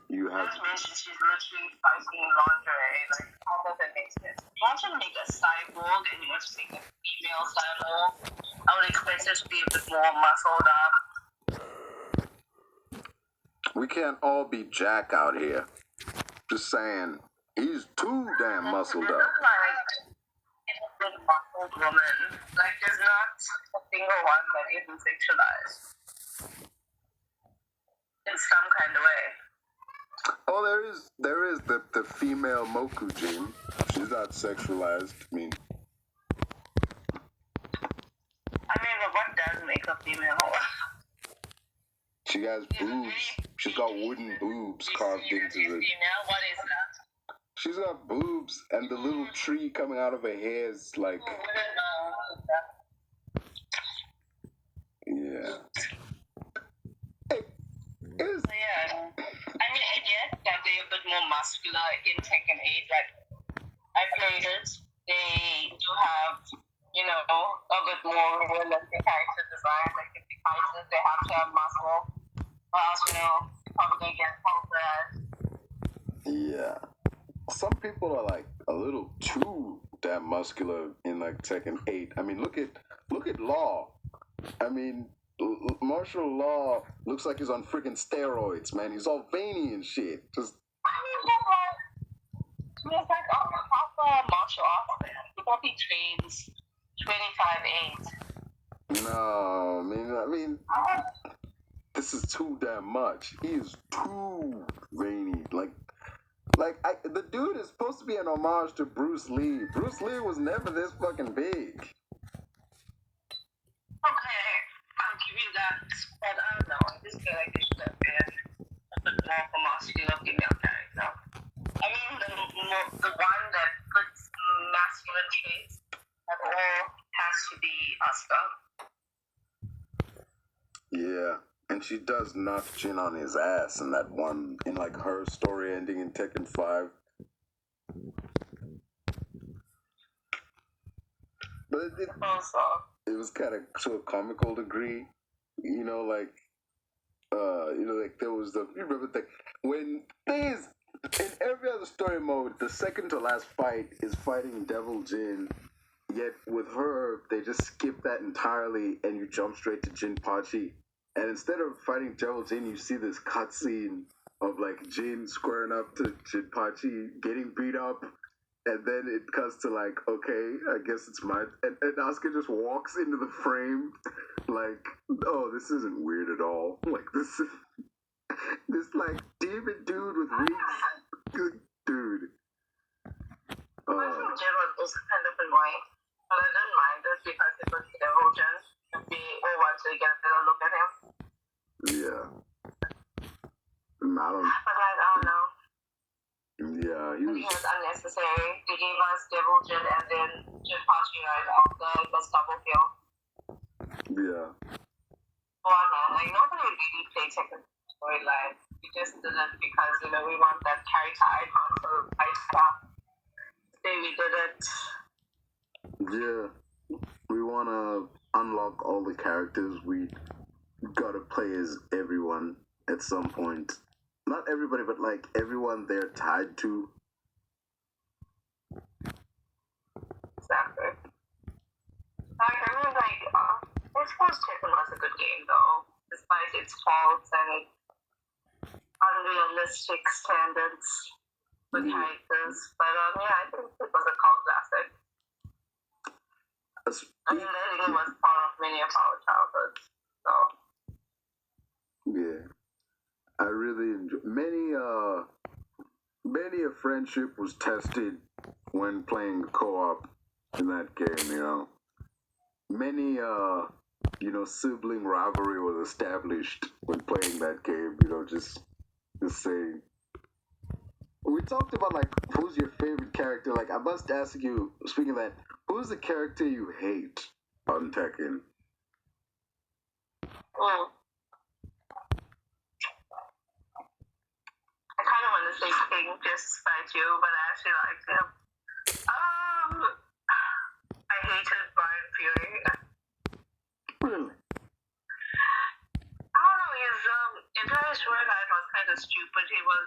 You have.
That means she's literally fighting lingerie. Like, how does that make sense? You want to make a cyborg and you want to make a female cyborg, I would expect her to be a bit more muscled up.
We can't all be Jack out here. Just saying, he's too damn muscled
There's
up.
not like a big muscled woman. Like, there's not a single one that isn't sexualized in some kind of way.
Oh, there is the female Mokujin. She's not sexualized. I mean,
but what does make a female?
she has boobs. She's got wooden boobs carved into the.
Female? What is that?
She's got boobs, and the little tree coming out of her hair is like.
I wouldn't know.
Yeah. It's,
Yeah. I get that they're a bit more muscular in Tekken 8. Like, I played it. They do have, a bit more realistic character design. Like, if they fighters, they have to have muscle. Or else, probably get that.
yeah. Some people are like a little too damn muscular in like Tekken 8. I mean, look at Law. I mean, Martial Law looks like he's on freaking steroids, man. He's all veiny and shit. Just.
He's like a proper martial arts man. He probably trains 25/8.
No, I mean, this is too damn much. He is too veiny. The dude is supposed to be an homage to Bruce Lee. Bruce Lee was never this fucking big.
Okay, I'll give you that. But I don't know. I just feel like it should have been a bit more of a muscular female character. I mean, the one that puts masculine traits at all has to be Asuka.
Yeah, and she does knock Jin on his ass in that one, in like her story ending in Tekken 5. But it was kind of to a comical degree, there was you remember when things in every other story mode, the second to last fight is fighting Deviljin, yet with her they just skip that entirely and you jump straight to Jinpachi, and instead of fighting Deviljin, you see this cutscene of like Jin squaring up to Jinpachi, getting beat up. And then it cuts to like, okay, I guess it's my... And Asuka just walks into the frame like, oh, this isn't weird at all. Like, this like, demon dude with wings. Good dude.
I think Jin was also kind of annoying. But I didn't mind it because it was Devil Jin. And we all wanted to get a better look at him.
Yeah.
But I don't know.
Yeah,
he was unnecessary. They gave us Devil Jin and then Jinpachi right after. It was double kill.
Yeah.
Well, man, like nobody really played Tekken storyline. We just did it because, we want that character icon for Asuka. So we did it.
Yeah. We want to unlock all the characters. We gotta play as everyone at some point. Not everybody, but like everyone they're tied to.
Exactly. I suppose Tekken was a good game though, despite its faults and its unrealistic standards with characters. But I think it was a cult classic. Learning was part of many of our childhoods. So.
Yeah. I really enjoy many a friendship was tested when playing co-op in that game, Many sibling rivalry was established when playing that game, just saying. We talked about like who's your favorite character. Like I must ask you, speaking of that, who's the character you hate on Tekken?
I kind of want to say King just to spite you, but I actually liked him. I hated bryanfury.
Really?
I don't know, his entire storyline was kind of stupid. He was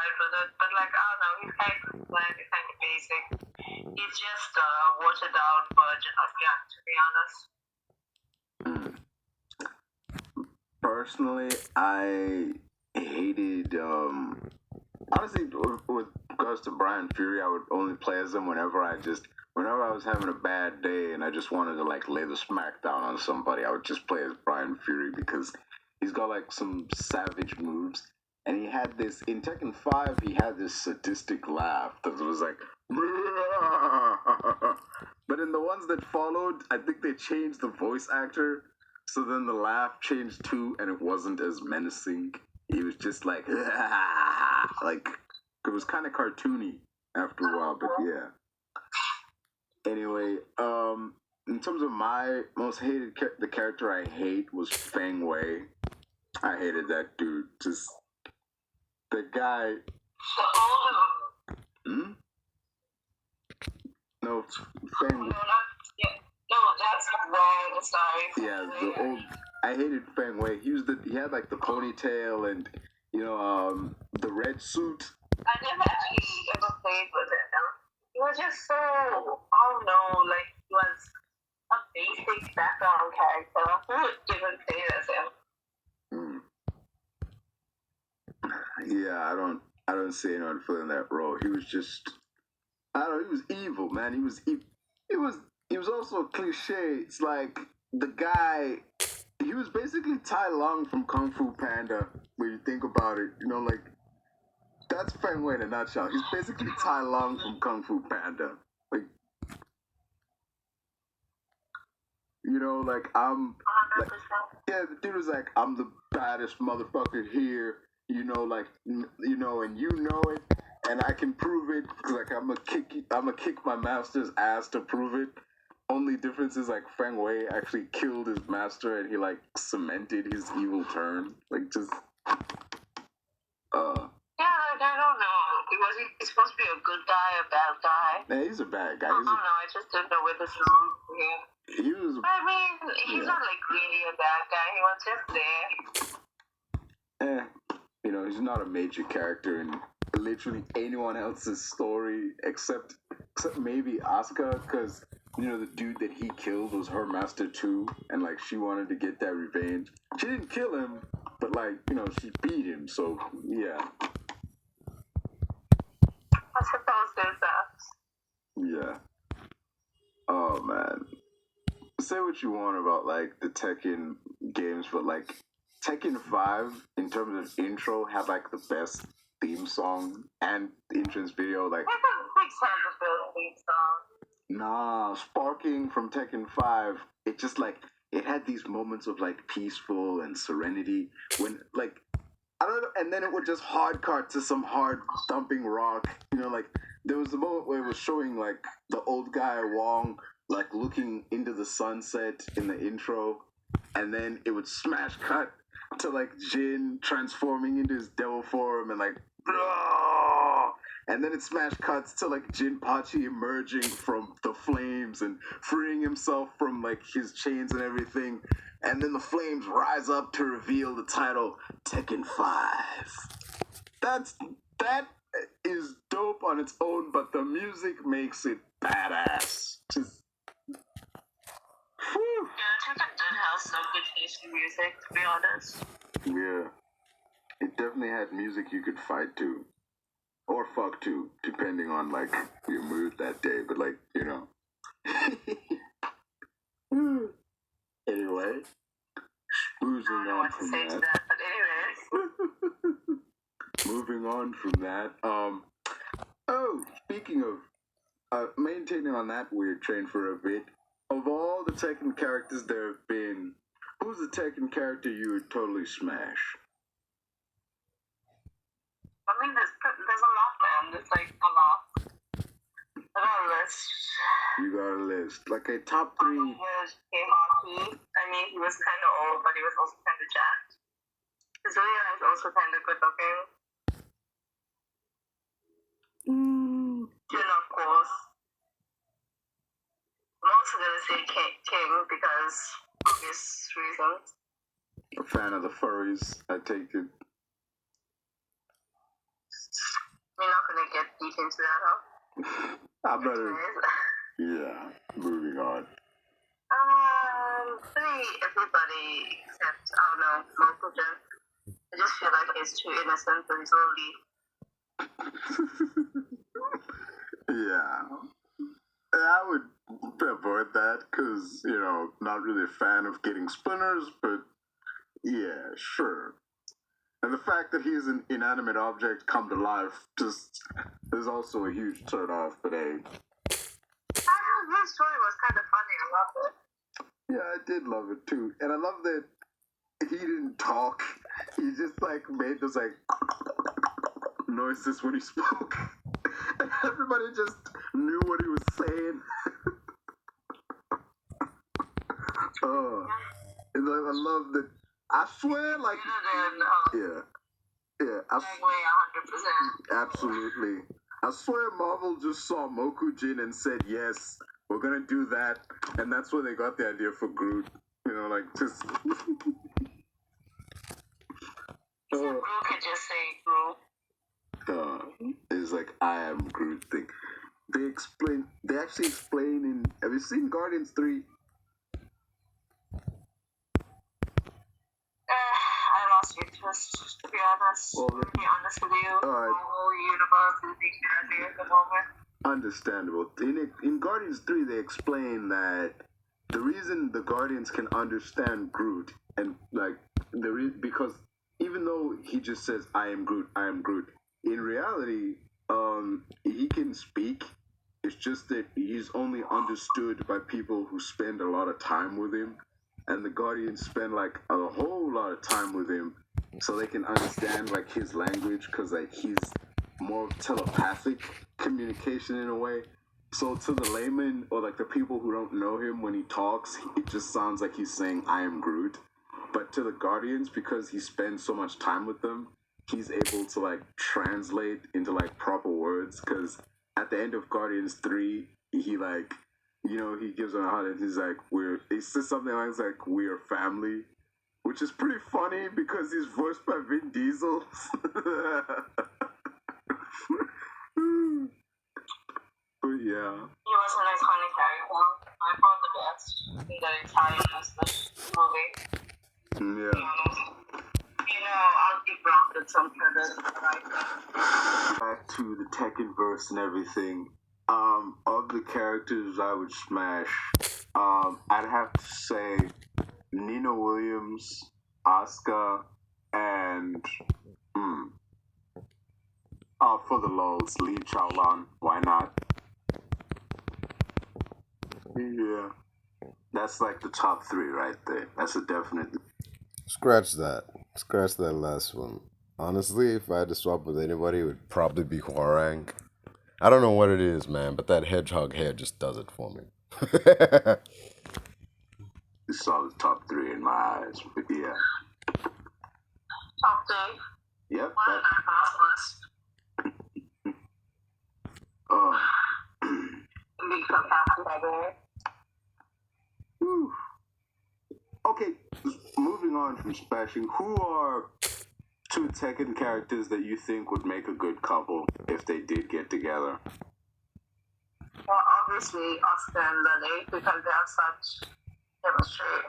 alright with it. But like, I don't know, he's kind of bland, he's kind of basic. He's just a watered out version of Young, to be honest.
Personally, I hated, honestly, with regards to bryanfury, I would only play as him whenever I was having a bad day and I just wanted to like lay the smack down on somebody. I would just play as bryanfury because he's got like some savage moves. And he had this, in Tekken 5, he had this sadistic laugh that was like, but in the ones that followed, I think they changed the voice actor. So then the laugh changed too, and it wasn't as menacing. He was just like it was kind of cartoony after a while, but yeah. Anyway, in terms of my most hated, the character I hate was Feng Wei. I hated that dude. Just the guy. No, Feng.
No, that's wrong. Sorry.
Yeah, the old. I hated Feng Wei. He had like the ponytail and the red suit.
I never actually ever played with him. He was just so, I don't know, like he was a basic background character. Who even played as him?
Yeah, I don't see anyone filling that role. He was just, I don't know. He was evil, man. He was also a cliche. It's like the guy. He was basically Tai Lung from Kung Fu Panda. When you think about it, like that's Feng Wei in a nutshell. He's basically Tai Lung from Kung Fu Panda. Like, yeah, the dude was like, I'm the baddest motherfucker here. And you know it, and I can prove it. Like I'm gonna kick my master's ass to prove it. Only difference is like Feng Wei actually killed his master and he like cemented his evil turn. Like just
Yeah, I don't know. He's supposed to be a good guy, a bad guy?
Yeah, he's a bad guy.
I don't know. I just didn't know where this room was.
He was.
I mean, he's not like really a bad guy. He was just there.
He's not a major character in literally anyone else's story except maybe Asuka, because the dude that he killed was her master too, and like she wanted to get that revenge. She didn't kill him, but like she beat him. So yeah.
I suppose there's that.
Yeah. Oh man. Say what you want about like the Tekken games, but like Tekken 5 in terms of intro had like the best theme song and entrance video. Like
There's a big Saga theme song.
Nah, Sparking from Tekken 5, it just like it had these moments of like peaceful and serenity when like I don't know, and then it would just hard cut to some hard thumping rock. Like there was a moment where it was showing like the old guy Wong like looking into the sunset in the intro, and then it would smash cut to like Jin transforming into his devil form and like and then it smash cuts to like Jinpachi emerging from the flames and freeing himself from like his chains and everything, and then the flames rise up to reveal the title Tekken 5. That is dope on its own, but the music makes it badass. Just
Yeah, Tekken did have some good taste in music, to be honest.
yeah, it definitely had music you could fight to. Or fuck to, depending on like your mood that day. But like, Anyway, moving on from that. Moving on from that. Speaking of maintaining on that weird train for a bit. Of all the Tekken characters there have been, who's the Tekken character you would totally smash?
I mean, there's a lot, man. There's like a lot. I got a list.
You got a list. Like a top 3.
Heihachi. I mean, he was kind of old, but he was also kind of jacked. Kazuya is also kind of good looking. Jin, of course. I'm also going to say King because obvious reasons.
A fan of the furries, I take it.
get deep into that, huh?
I'm not. Yeah. Moving on.
Pretty everybody except, I don't know, Mokuja. I just feel like he's too innocent and slowly.
Yeah. I would avoid that because, not really a fan of getting splinters, but yeah, sure. And the fact that he's an inanimate object come to life just is also a huge turn off, but hey.
His story was kind of funny. I loved it.
Yeah, I did love it too. And I love that he didn't talk. He just made those noises when he spoke. And everybody just knew what he was saying. And I love that. I swear, yeah.
Way 100%.
Absolutely. I swear Marvel just saw Mokujin and said, yes, we're gonna do that. And that's where they got the idea for Groot. Just...
Groot could just say Groot.
It's I am Groot thing. They actually explain in, have you seen Guardians 3?
I lost interest, to be honest.
Well,
to be honest with you,
alright.
the whole universe is being heavy at the moment.
Understandable. In Guardians 3, they explain that the reason the Guardians can understand Groot and because even though he just says I am Groot, in reality, he can speak. It's just that he's only understood by people who spend a lot of time with him, and the Guardians spend a whole lot of time with him, so they can understand his language because he's more telepathic communication in a way. So to the layman or the people who don't know him, when he talks, it just sounds like he's saying I am Groot. But to the Guardians, because he spends so much time with them, he's able to translate into proper words. Because at the end of Guardians 3, he he gives him a hug and he says something like we're family, which is pretty funny because he's voiced by Vin Diesel. But yeah.
He was an iconic character. I thought the best in the entire movie.
Yeah.
I'll give Rocket some credit.
Back to the Tekken verse and everything. Of the characters I would smash, I'd have to say ninawilliams, Asuka, and for the lulz, Lee Chaolan. Why not? Yeah. That's the top 3 right there. That's a definite.
Scratch that last one. Honestly, if I had to swap with anybody, it would probably be Hwarang. I don't know what it is, man, but that hedgehog hair just does it for me.
You saw the top 3 in my eyes, but yeah.
Top 3?
Yep.
What did I pass list? Big fantastic, by the way.
Okay, moving on from smashing, who are 2 Tekken characters that you think would make a good couple if they did get together?
Well, obviously, Asuka and Lily, because they have such chemistry.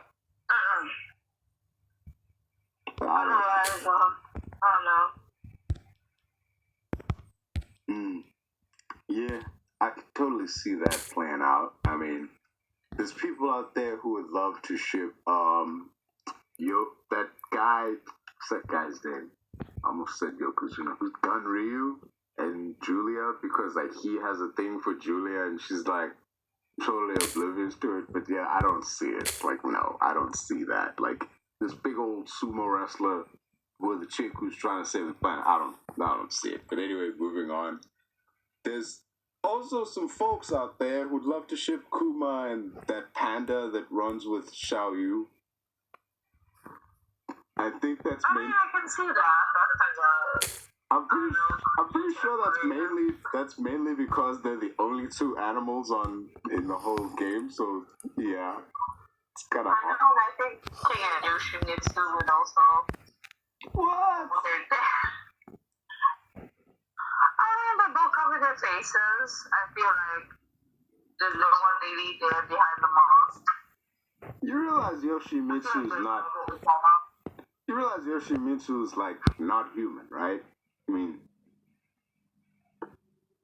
Otherwise, I don't know.
Yeah, I could totally see that playing out. I mean, there's people out there who would love to ship, that guy, what's that guy's name? I almost said Yokozuna, who's Gun Ryu and Julia, because he has a thing for Julia and she's totally oblivious to it. But yeah, I don't see it. No, I don't see that. This big old sumo wrestler with a chick who's trying to save the planet. I don't see it. But anyway, moving on. There's also some folks out there who'd love to ship Kuma and that panda that runs with Xiao Yu. I think that's
I can see that.
I'm pretty sure that's mainly because they're the only 2 animals in the whole game. So yeah, it's kind of hard.
I think Tekken needs to would also.
What?
They both their faces, I feel like there's no one really there behind the mask.
You realize Yoshimitsu is not. You realize Yoshimitsu is like not human, right? I mean,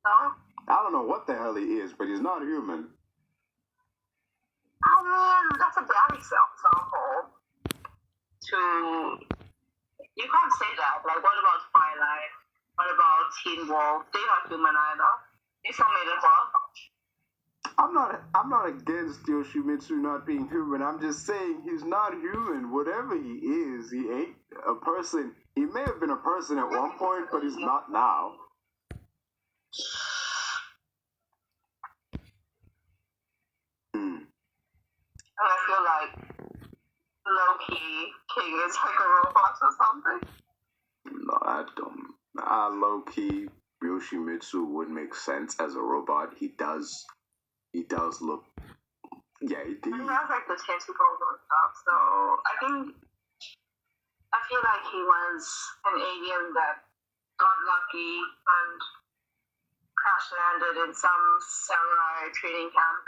No?
I don't know what the hell he is, but he's not human.
I mean, that's a bad example. You can't say that. Like, what about Twilight? What about Teen Wolf? They're not human either. They still made it work.
I'm not against Yoshimitsu not being human. I'm just saying he's not human. Whatever he is, he ain't a person. He may have been a person at one point, but he's not now.
And I feel like low-key King is like a robot or something.
No, I don't. Low-key, Yoshimitsu would make sense as a robot. He does look. Yeah, he
He has like the tentacles and stuff, so I feel like he was an alien that got lucky and crash landed in some samurai training camp,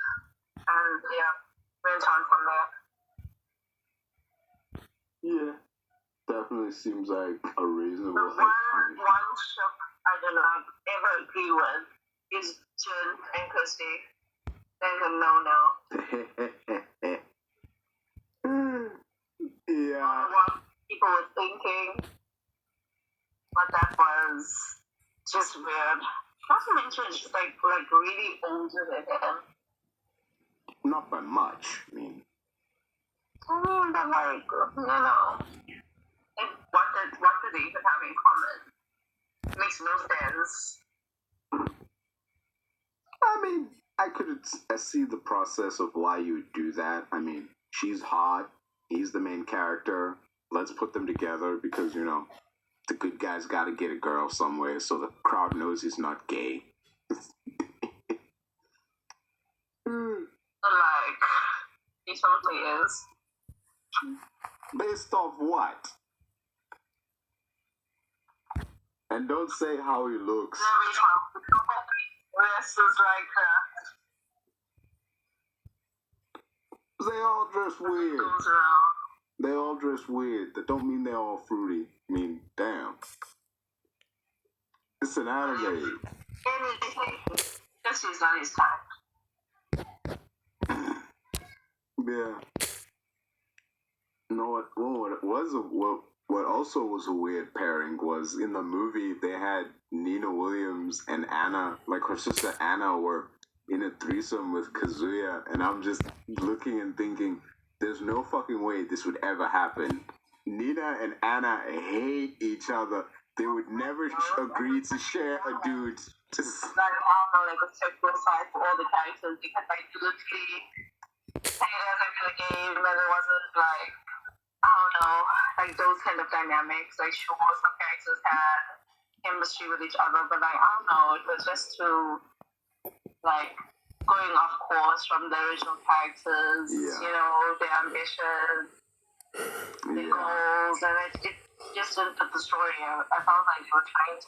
and yeah, went on from there.
Yeah, definitely seems like a reasonable
The one ship I do not ever agree with is Jin and Christy. There's a no-no.
Yeah.
What people were thinking, but that was just weird. Not to mention, she's like really older than him.
Not by much. I mean,
But like, like, what do they even have in common? It makes no sense.
I mean, I could see the process of why you would do that. I mean, she's hot. He's the main character. Let's put them together because, the good guy's got to get a girl somewhere so the crowd knows he's not gay.
Like, he totally is.
Based off what? And don't say how he looks.
Every time. This is like,
They all dress weird.
goes around.
They all dress weird. That don't mean they're all fruity. I mean, damn. It's an anime.
Anything. This is not his time.
Yeah. You know what also was a weird pairing was in the movie they had Ninawilliams and Anna, like her sister Anna, were in a threesome with Kazuya, and I'm just looking and thinking, there's no fucking way this would ever happen. Nina and Anna hate each other. They would never agree to share a dude. Just
Like, I don't know, like a sexual side for all the characters because like literally played as a game and it wasn't like, I don't know, like those kind of dynamics. Like sure some characters had chemistry with each other, but like I don't know, it was just too like going off course from the original characters, their ambitions, the goals, and it just didn't fit the story. I felt like they were trying to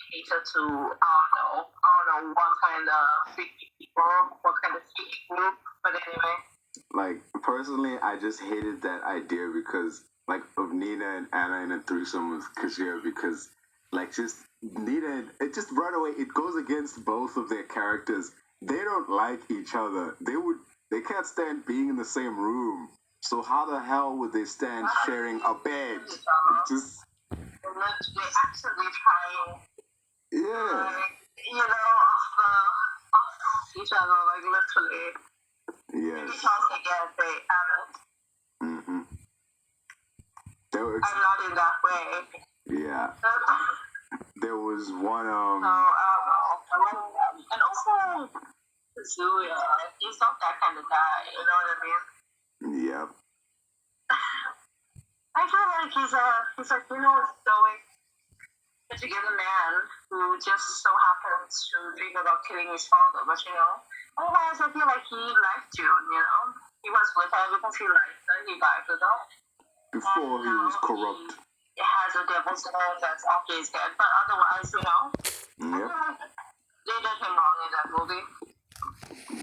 cater to, I don't know what kind of freaky people, what kind of freaky group, but anyway.
like personally, I just hated that idea because like of Nina and Anna in a threesome with Kazuya because like just Nina, it just right away it goes against both of their characters. They don't like each other. They can't stand being in the same room. So how the hell would they stand sharing a bed? Just
They're actually trying,
yeah.
off each other, like literally. Maybe
Yes.
chance they get, they haven't.
Mm-hmm. There was,
I'm not in that way.
yeah. There was one
So, I don't know. And also, Kazuya, he's not that kind of guy, you know what I mean?
Yep.
I feel like he's like, stoic, together man who just so happens to dream about killing his father, but otherwise I feel like he liked June, He was with her because he liked her, he vibed with her.
Before he was corrupt.
He has a devil's name that's off his head, but otherwise,
Yep.
They did him wrong in that movie.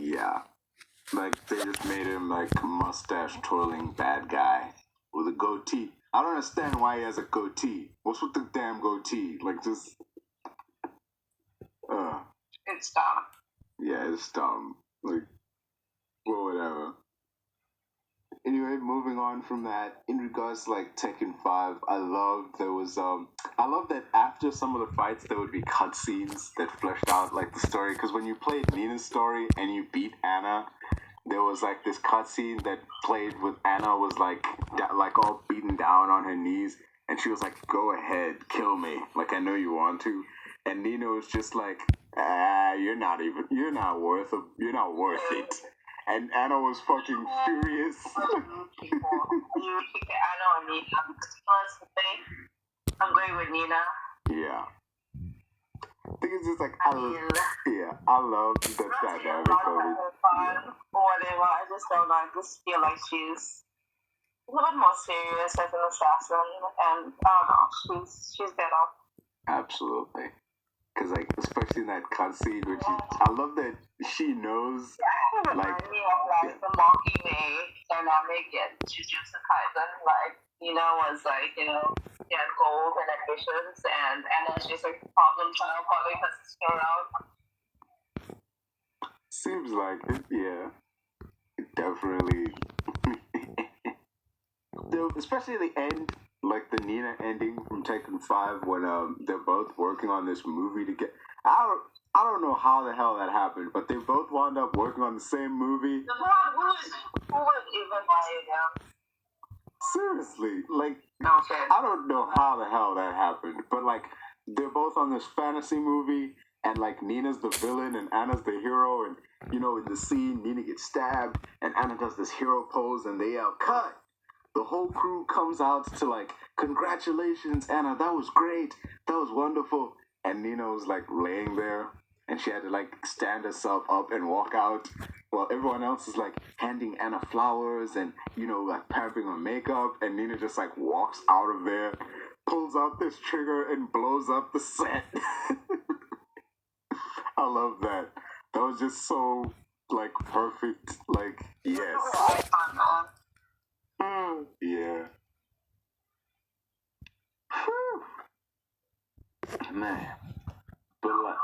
Yeah. Like, they just made him, like, a mustache-twirling bad guy with a goatee. I don't understand why he has a goatee. What's with the damn goatee? Like, just...
It's dumb.
Yeah, it's dumb. Like, well, whatever. Anyway, moving on from that, in regards to, like, Tekken 5, I love that after some of the fights, there would be cutscenes that fleshed out, like, the story. Because when you played Nina's story and you beat Anna, there was, like, this cutscene that played with Anna was, like all beaten down on her knees. And she was like, go ahead, kill me. Like, I know you want to. And Nina was just like, you're not worth it. And Anna was fucking furious.
People, Anna or Nina. Honestly, I'm going with Nina.
Yeah. I think it's just like, I love the dynamic of it.
Or whatever, I just don't know. I just feel like she's a little bit more serious as an assassin, and I don't know, she's better.
Absolutely. Because, like, especially in that cutscene, which I love that she knows.
Yeah, it reminds me of, like, the Mocking-May dynamic in Jujutsu Kaisen. Like, Nina was, like, you know, she had goals and ambitions, and Anna's just, like, problem child, probably because it's around.
Seems like it, yeah. Definitely. Especially the end, like the Nina ending from Tekken 5 when they're both working on this movie to get... I don't know how the hell that happened, but they both wound up working on the same movie.
Who would even buy them?
Seriously, like,
Okay.
I don't know how the hell that happened, but, like, they're both on this fantasy movie, and, like, Nina's the villain and Anna's the hero, and, you know, in the scene, Nina gets stabbed, and Anna does this hero pose, and they yell, cut! The whole crew comes out to, like, congratulations, Anna, that was great, that was wonderful, and Nina was, like, laying there, and she had to, like, stand herself up and walk out, while everyone else is, like, handing Anna flowers and, you know, like, pampering her makeup, and Nina just, like, walks out of there, pulls out this trigger, and blows up the set. I love that. That was just so, like, perfect. Like, yes. Yeah. Whew. Man. But, like,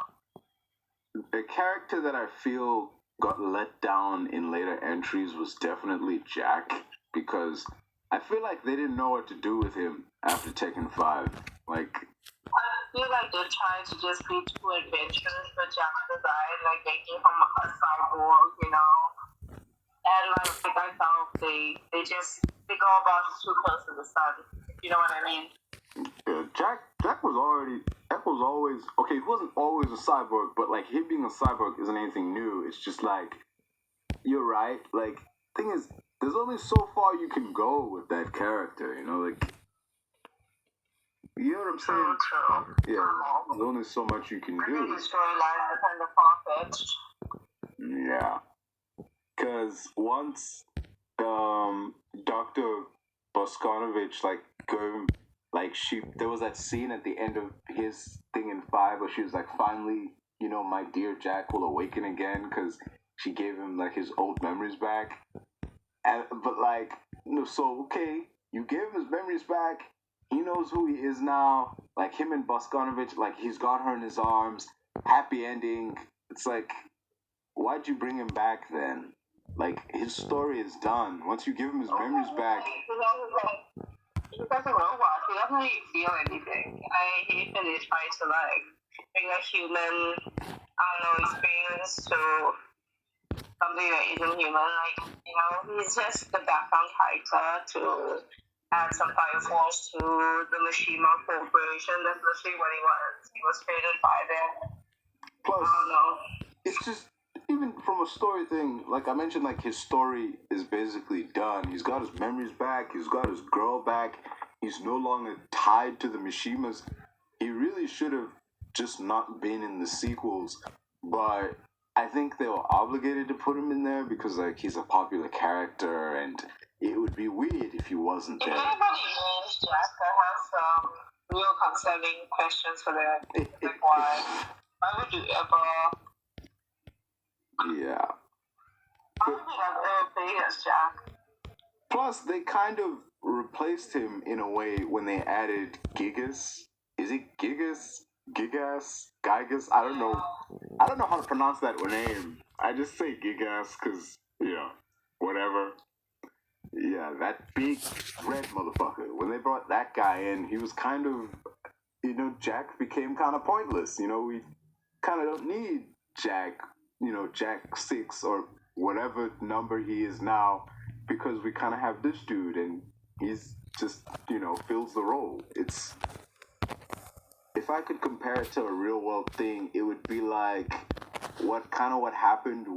a character that I feel got let down in later entries was definitely Jack, because I feel like they didn't know what to do with him after Tekken 5. Like,
I feel like they're trying to just be too adventurous for Jack's design, like making him a cyborg, you know. And like I felt they go about it too close to the sun. You know what I mean?
yeah, Jack was always okay. He wasn't always a cyborg, but like him being a cyborg isn't anything new. It's just like, you're right. Like, thing is, there's only so far you can go with that character. You know, like, you know what I'm saying?
True.
Yeah, there's only so much you can
I think
do.
the storyline is kind of far-fetched.
Yeah, because once Dr. Boskanovich like gave him, like, there was that scene at the end of his thing in 5 where she was like, finally, you know, my dear Jack will awaken again, because she gave him like his old memories back. But like, no, so okay, you gave him his memories back. He knows who he is now. Like, him and Boskanovich, like, he's got her in his arms. Happy ending. It's like, why'd you bring him back then? Like, his story is done. Once you give him his memories back.
He's like a robot. He doesn't really feel anything. I hate when they try to like bring a human, I don't know, experience to something that isn't human. Like, you know, he's just the background character to add some fire force to the Mishima Corporation. That's literally what he was. He was created by them.
Plus,
I don't know.
it's just, even from a story thing, like I mentioned, like, his story is basically done. He's got his memories back. He's got his girl back. He's no longer tied to the Mishimas. He really should have just not been in the sequels, but I think they were obligated to put him in there because, like, he's a popular character, and it would be weird if he wasn't
If
there.
anybody knows Jack, I have some real concerning questions for them. Like, why? Why would you ever?
Yeah.
I don't think I've ever played as Jack.
Plus, they kind of replaced him in a way when they added Gigas. Is it Gigas? Gigas? Gigas? I don't know. I don't know how to pronounce that name. I just say Gigas because, whatever. Yeah, that big red motherfucker. When they brought that guy in, he was kind of, Jack became kind of pointless. We kind of don't need Jack, Jack 6 or whatever number he is now, because we kind of have this dude and he's just, fills the role. If I could compare it to a real world thing, it would be like what happened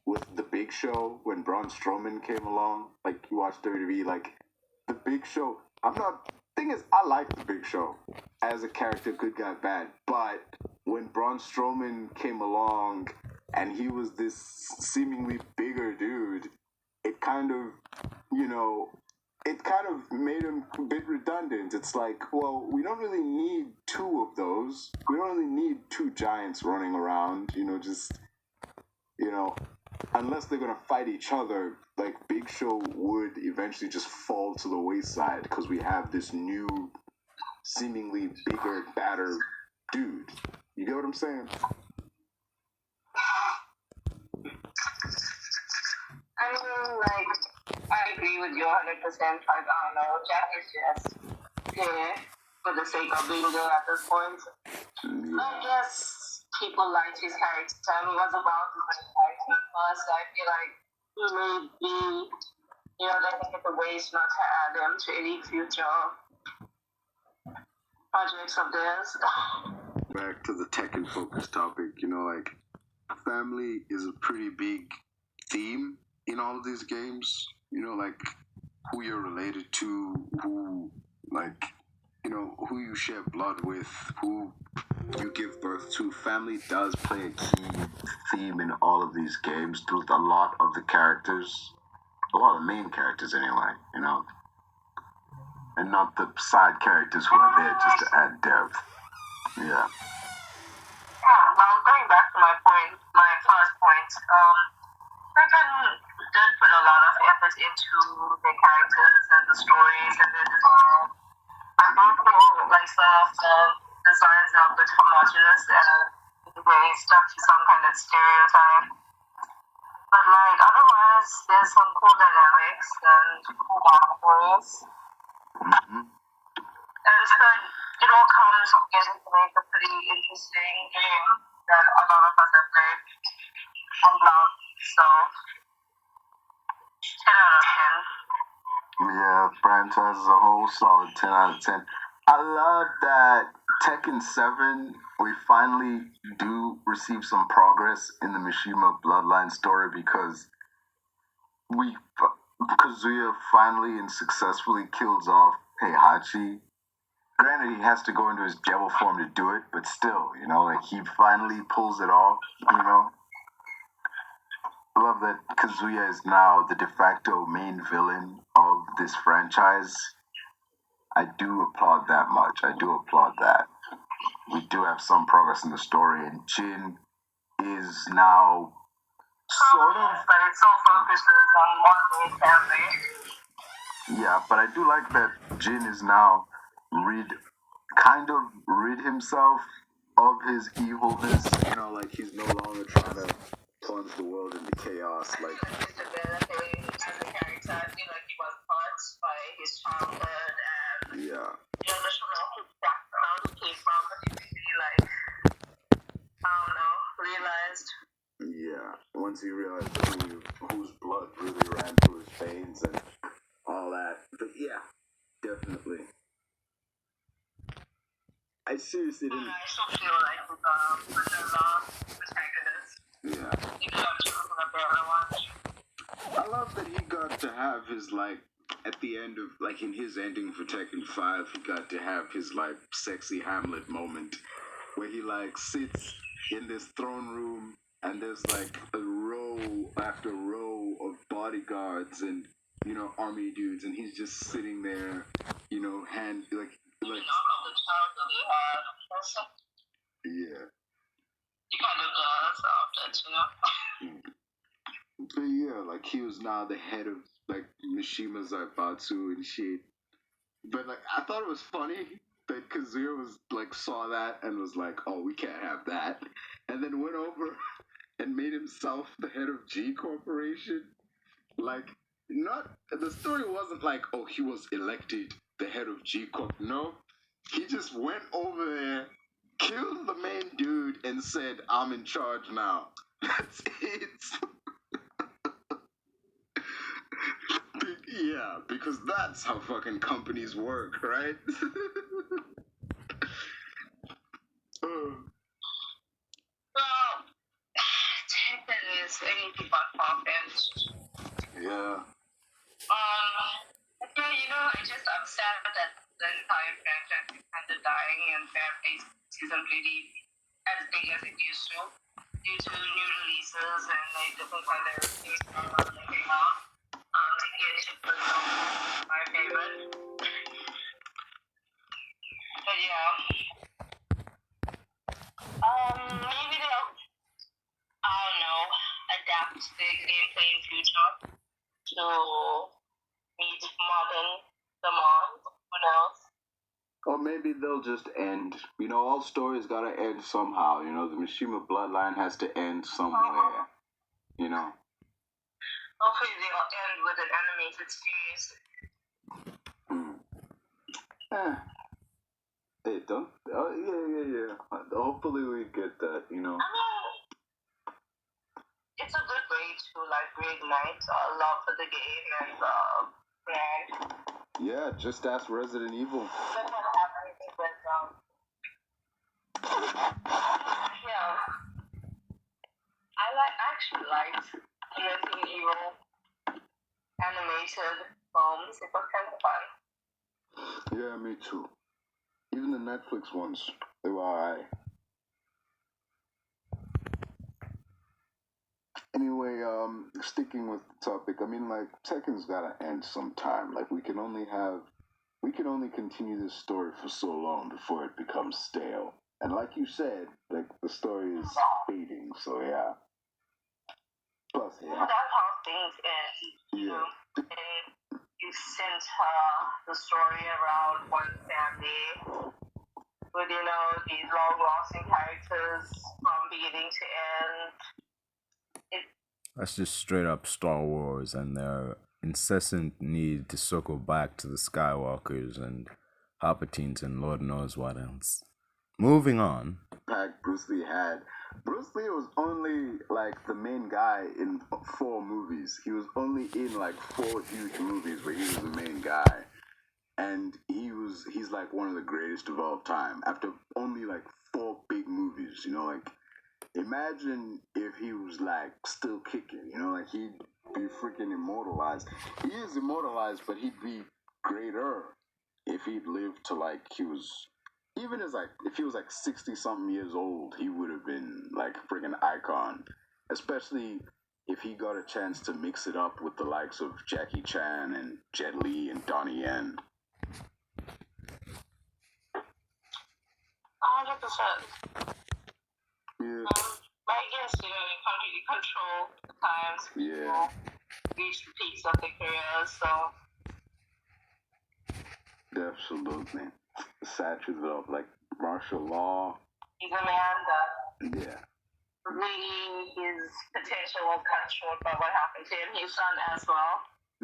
with the Big Show when Braun Strowman came along. Like, you watch WWE, like the Big Show. Thing is, I like the Big Show as a character, good guy, bad. But when Braun Strowman came along and he was this seemingly bigger dude, it kind of, made him a bit redundant. It's like, well, we don't really need two of those. We don't really need two giants running around, unless they're going to fight each other, like Big Show would eventually just fall to the wayside because we have this new, seemingly bigger, badder dude. You get what I'm saying?
I mean, like, I agree with you 100%. Like, I don't know, Jack is just there for the sake of being there at this point.
Yeah.
I guess people liked his character. He was about to be character first. I feel like he may be, they think it's a waste not to add him to any future projects of theirs.
Back to the Tekken focused topic, family is a pretty big theme in all of these games. Like who you're related to, who you share blood with, who you give birth to. Family does play a key theme in all of these games through a lot of the characters, a lot of the main characters anyway, and not the side characters who are there just to add depth. Yeah.
Yeah, well, going back to my first point, Tekken did put a lot of effort into the characters and the stories and the design. I do feel like some of the designs are a bit homogenous and very stuck to some kind of stereotype. But like otherwise, there's some cool dynamics and cool backstories.
Mm-hmm.
And so it all comes together to make a pretty interesting game that a lot of us have played and loved. So 10 out of 10.
Yeah, franchise as a whole, solid 10 out of 10. I love that Tekken 7, we finally do receive some progress in the Mishima Bloodline story because Kazuya finally and successfully kills off Heihachi. Granted, he has to go into his devil form to do it, but still, he finally pulls it off, I love that Kazuya is now the de facto main villain of this franchise. I do applaud that much. I do applaud that. We do have some progress in the story, and Jin is now sort of...
But it so focuses on one main family.
Yeah, but I do like that Jin is now rid himself of his evilness. He's no longer trying to plunge the world into chaos.
Like, he's developing as a character. I feel like he was hurt by his childhood and
yeah.
The traumatic background he came from, but he really I don't know, realized.
Yeah, once he realized whose blood really ran through his veins and all that. But yeah, definitely. I seriously didn't.
I still feel like with vanilla protagonist.
Yeah.
You could have chosen a better one.
I love that he got to have his, at the end of, in his ending for Tekken 5, he got to have his, sexy Hamlet moment where he, sits in this throne room and there's, a row after row of bodyguards and, army dudes, and he's just sitting there,
the childhood he had.
Yeah.
loved it, you know?
But yeah, like he was now the head of like Mishima Zaibatsu and shit. But like I thought it was funny that Kazuya was like saw that and was like, "Oh, we can't have that," and then went over and made himself the head of G Corporation. Like, not the story wasn't like, "Oh, he was elected the head of G Corp." No, he just went over there, killed the main dude, and said, "I'm in charge now." That's it. Yeah, because that's how fucking companies work, right?
Well, Tekken is anything but far-fetched.
Yeah.
Yeah, you know, I just upset that the entire franchise is kind of dying and Fairface isn't really as big as it used to due to new releases and like different kind of things that came out. Like Genshin was my favorite. But yeah. Maybe they'll, I don't know, adapt the gameplay in future to meet modern demands. Who knows?
Or maybe they'll just end. You know, all stories gotta end somehow. You know, the Mishima Bloodline has to end somewhere. You know?
Hopefully they'll end with an animated series.
Hey, don't. Oh, yeah. Hopefully we get that, you know?
I mean, it's a good way to like reignite love for the game and brand.
Yeah, just ask Resident Evil.
That's what happened with yeah. I actually liked Resident Evil animated films. It was kind of fun.
Yeah, me too. Even the Netflix ones, they were alright. Anyway, sticking with the topic, I mean, like, Tekken's gotta end sometime. Like, we can only continue this story for so long before it becomes stale. And like you said, like, the story is fading, so yeah. Plus, yeah.
That's how things end. You know? And you center the story around one family with, you know, these long-lasting characters from beginning to end.
That's just straight up Star Wars and their incessant need to circle back to the Skywalkers and Palpatines and Lord knows what else. Moving on.
Bruce Lee had. Bruce Lee was only like the main guy in 4 movies. He was only in like 4 huge movies where he was the main guy. And he's like one of the greatest of all time. After only like 4 big movies, you know, like imagine if he was like still kicking, you know, like he'd be freaking immortalized. He is immortalized, but he'd be greater if he'd lived to like he was. Even as like if he was like 60 something years old, he would have been like a freaking icon. Especially if he got a chance to mix it up with the likes of Jackie Chan and Jet Li and Donnie Yen.
100%.
Yeah.
I guess, you know, you can't really control the times people reach the peaks of their careers, so.
Absolutely. Sad truth of like martial law.
He's a man that
Yeah.
really his potential was cut short by what happened to him. His son as well.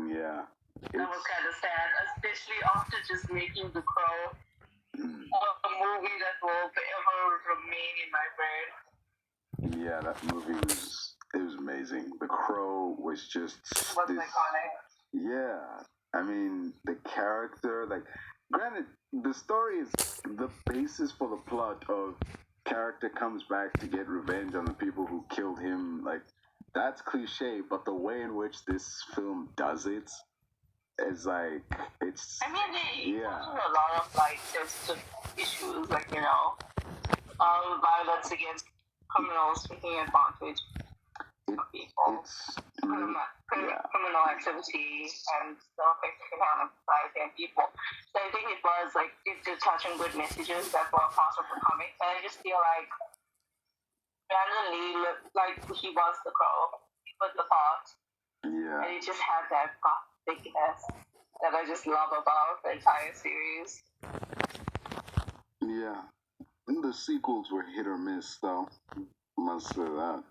Yeah.
That was kind of sad, especially after just making The Crow a movie that will forever remain in my brain.
Yeah, that movie was amazing. The Crow was just
It was iconic.
Yeah. I mean, the character, like, granted, the story is the basis for the plot of character comes back to get revenge on the people who killed him. Like, that's cliche, but the way in which this film does it is like, it's.
I mean, they touch on a lot of, like, sensitive issues, like, you know, violence against criminals taking advantage of people. Criminal activity and stuff like kind of society and people. So I think it was like it did touch on good messages that were part of the comic. And I just feel like randomly looked like he was the crow with the part.
Yeah.
And he just had that thickness that I just love about the entire series.
Yeah. And the sequels were hit or miss, though. Must say that.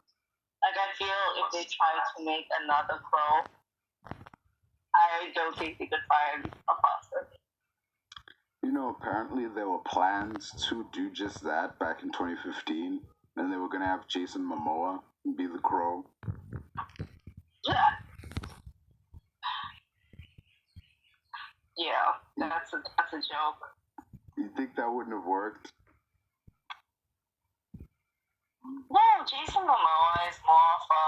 Like, I feel if they tried to make another crow, I don't think they could find a person.
You know, apparently there were plans to do just that back in 2015, and they were gonna have Jason Momoa be the crow.
Yeah. Yeah, that's a joke.
You think that wouldn't have worked?
No, Jason Momoa is more of a,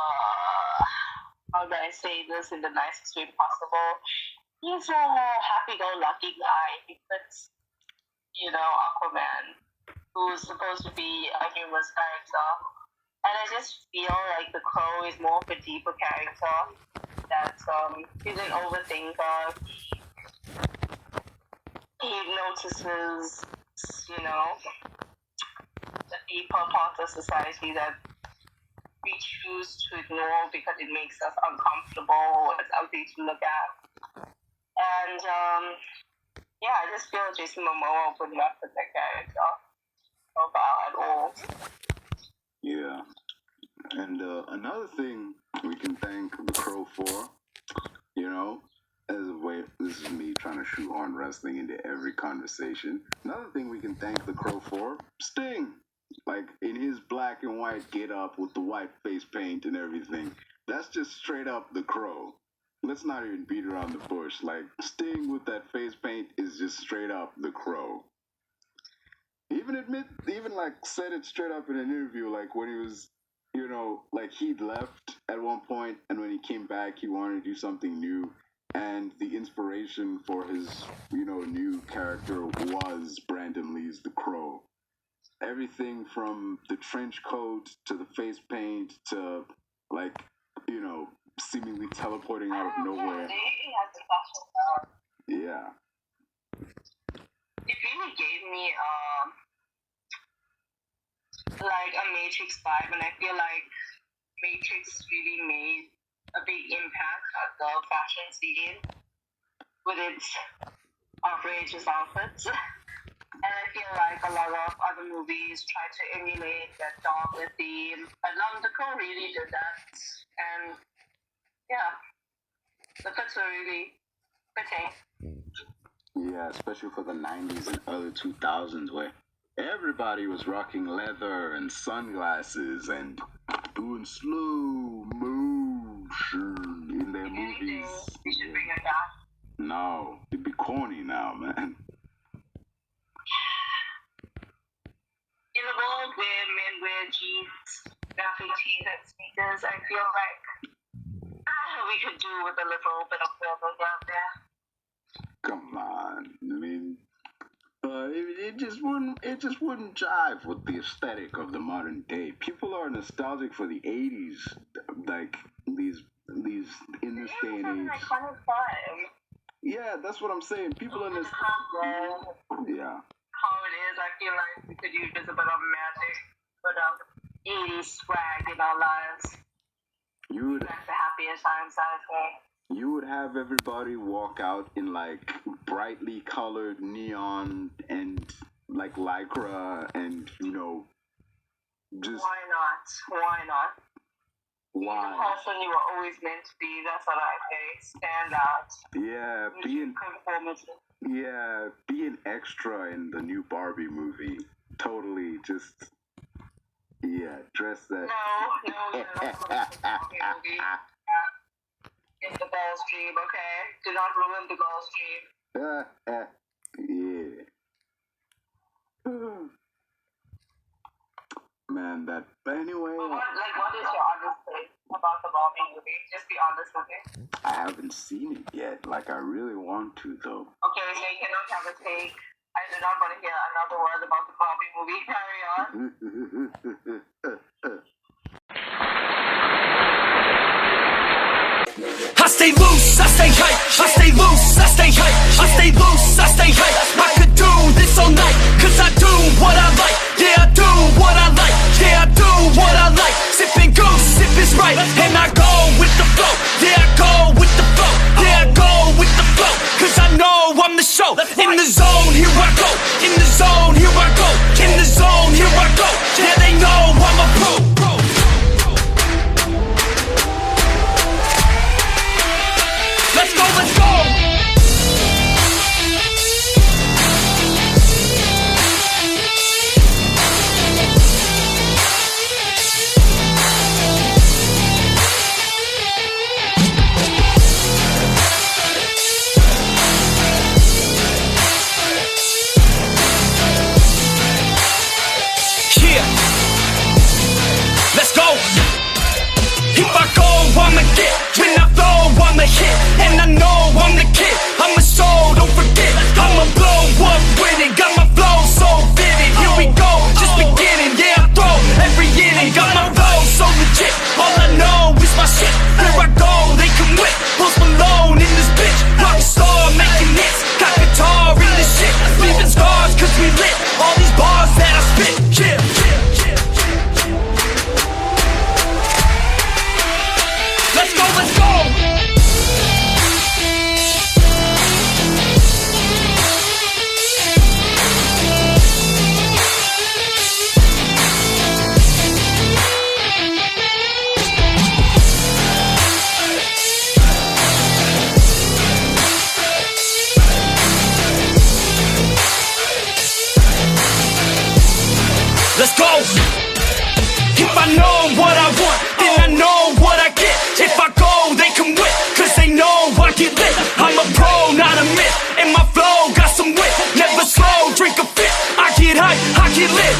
how do I say this in the nicest way possible? He's a happy-go-lucky guy. He puts, Aquaman, who's supposed to be a humorous character. And I just feel like the Crow is more of a deeper character. That he's an overthinker. He notices, the deeper parts of society that we choose to ignore because it makes us uncomfortable or it's ugly to look at. And, I just feel Jason Momoa would not fit that character profile at all.
Yeah. And another thing we can thank the Crow for, as a way, this is me trying to shoehorn wrestling into every conversation. Another thing we can thank the Crow for, Sting. Like, in his black and white get-up with the white face paint and everything. That's just straight up the Crow. Let's not even beat around the bush. Like, Sting with that face paint is just straight up the Crow. Even said it straight up in an interview, like, when he was, he'd left at one point, and when he came back, he wanted to do something new. And the inspiration for his, new character was Brandon Lee's The Crow. Everything from the trench coat to the face paint to, seemingly teleporting out of nowhere.
He has the fashion style.
Yeah.
It really gave me, a Matrix vibe, and I feel like Matrix really made a big impact on the fashion scene with its outrageous outfits. And I feel like a lot of other movies try to emulate that darker theme. But The Crow really did that. And, the fits were really fitting.
Yeah, especially for the 90s and early 2000s, where everybody was rocking leather and sunglasses and doing slow motion in their movies.
We should bring it back.
No, it'd be corny now, man.
In a world where men wear jeans, graphic tees, and sneakers, I feel like we could do with a little bit of rubber down there.
Come on, I mean, it just wouldn't jive with the aesthetic of the modern day. People are nostalgic for the 80s, like these in this day and age. Yeah, that's what I'm saying. People are nostalgic. Yeah.
How it is, I feel like we could use a bit of magic, bit of 80s swag in our lives. That's the happiest times, I think.
You would have everybody walk out in brightly colored neon and lycra and just.
Why not?
Why?
Be the person you were always meant to be. That's what I say. Stand out.
Yeah, be an extra in the new Barbie movie. Totally, just dress that.
No, movie. It's the girl's dream, okay? Do not ruin the girl's dream.
Yeah. Man, but anyway.
What is your honest take about the Barbie movie? Just be honest with me.
I haven't seen it yet. I really want to, though.
Okay, so you cannot have a take. I do not want to hear another word about the Barbie movie. Carry on.
I stay loose, I stay hype. I stay loose, I stay hype. I stay loose, I stay hype. I could do this all night, cause I do what I like. Yeah, I do what I like. Yeah, I do what I forget. When I flow, I'm a hit, and I know I'm the kid. I'm a soul, don't forget. I'ma blow up with it. Got my flow so vivid. Here we go, just beginning. Yeah, I throw every inning. Got my flow so legit. All I know is my shit. Here I go, they can whip. Post Malone in this bitch. Rockstar making hits. Got guitar in this shit. Leaving scars cause we lit. All these bars that I spit. Yeah. Let's go, let's go. Let's go. If I know what I want, then I know what I get. If I go, they can win, cause they know I get lit. I'm a pro, not a myth, and my flow got some wit. Never slow, drink a fit. I get hype, I get lit.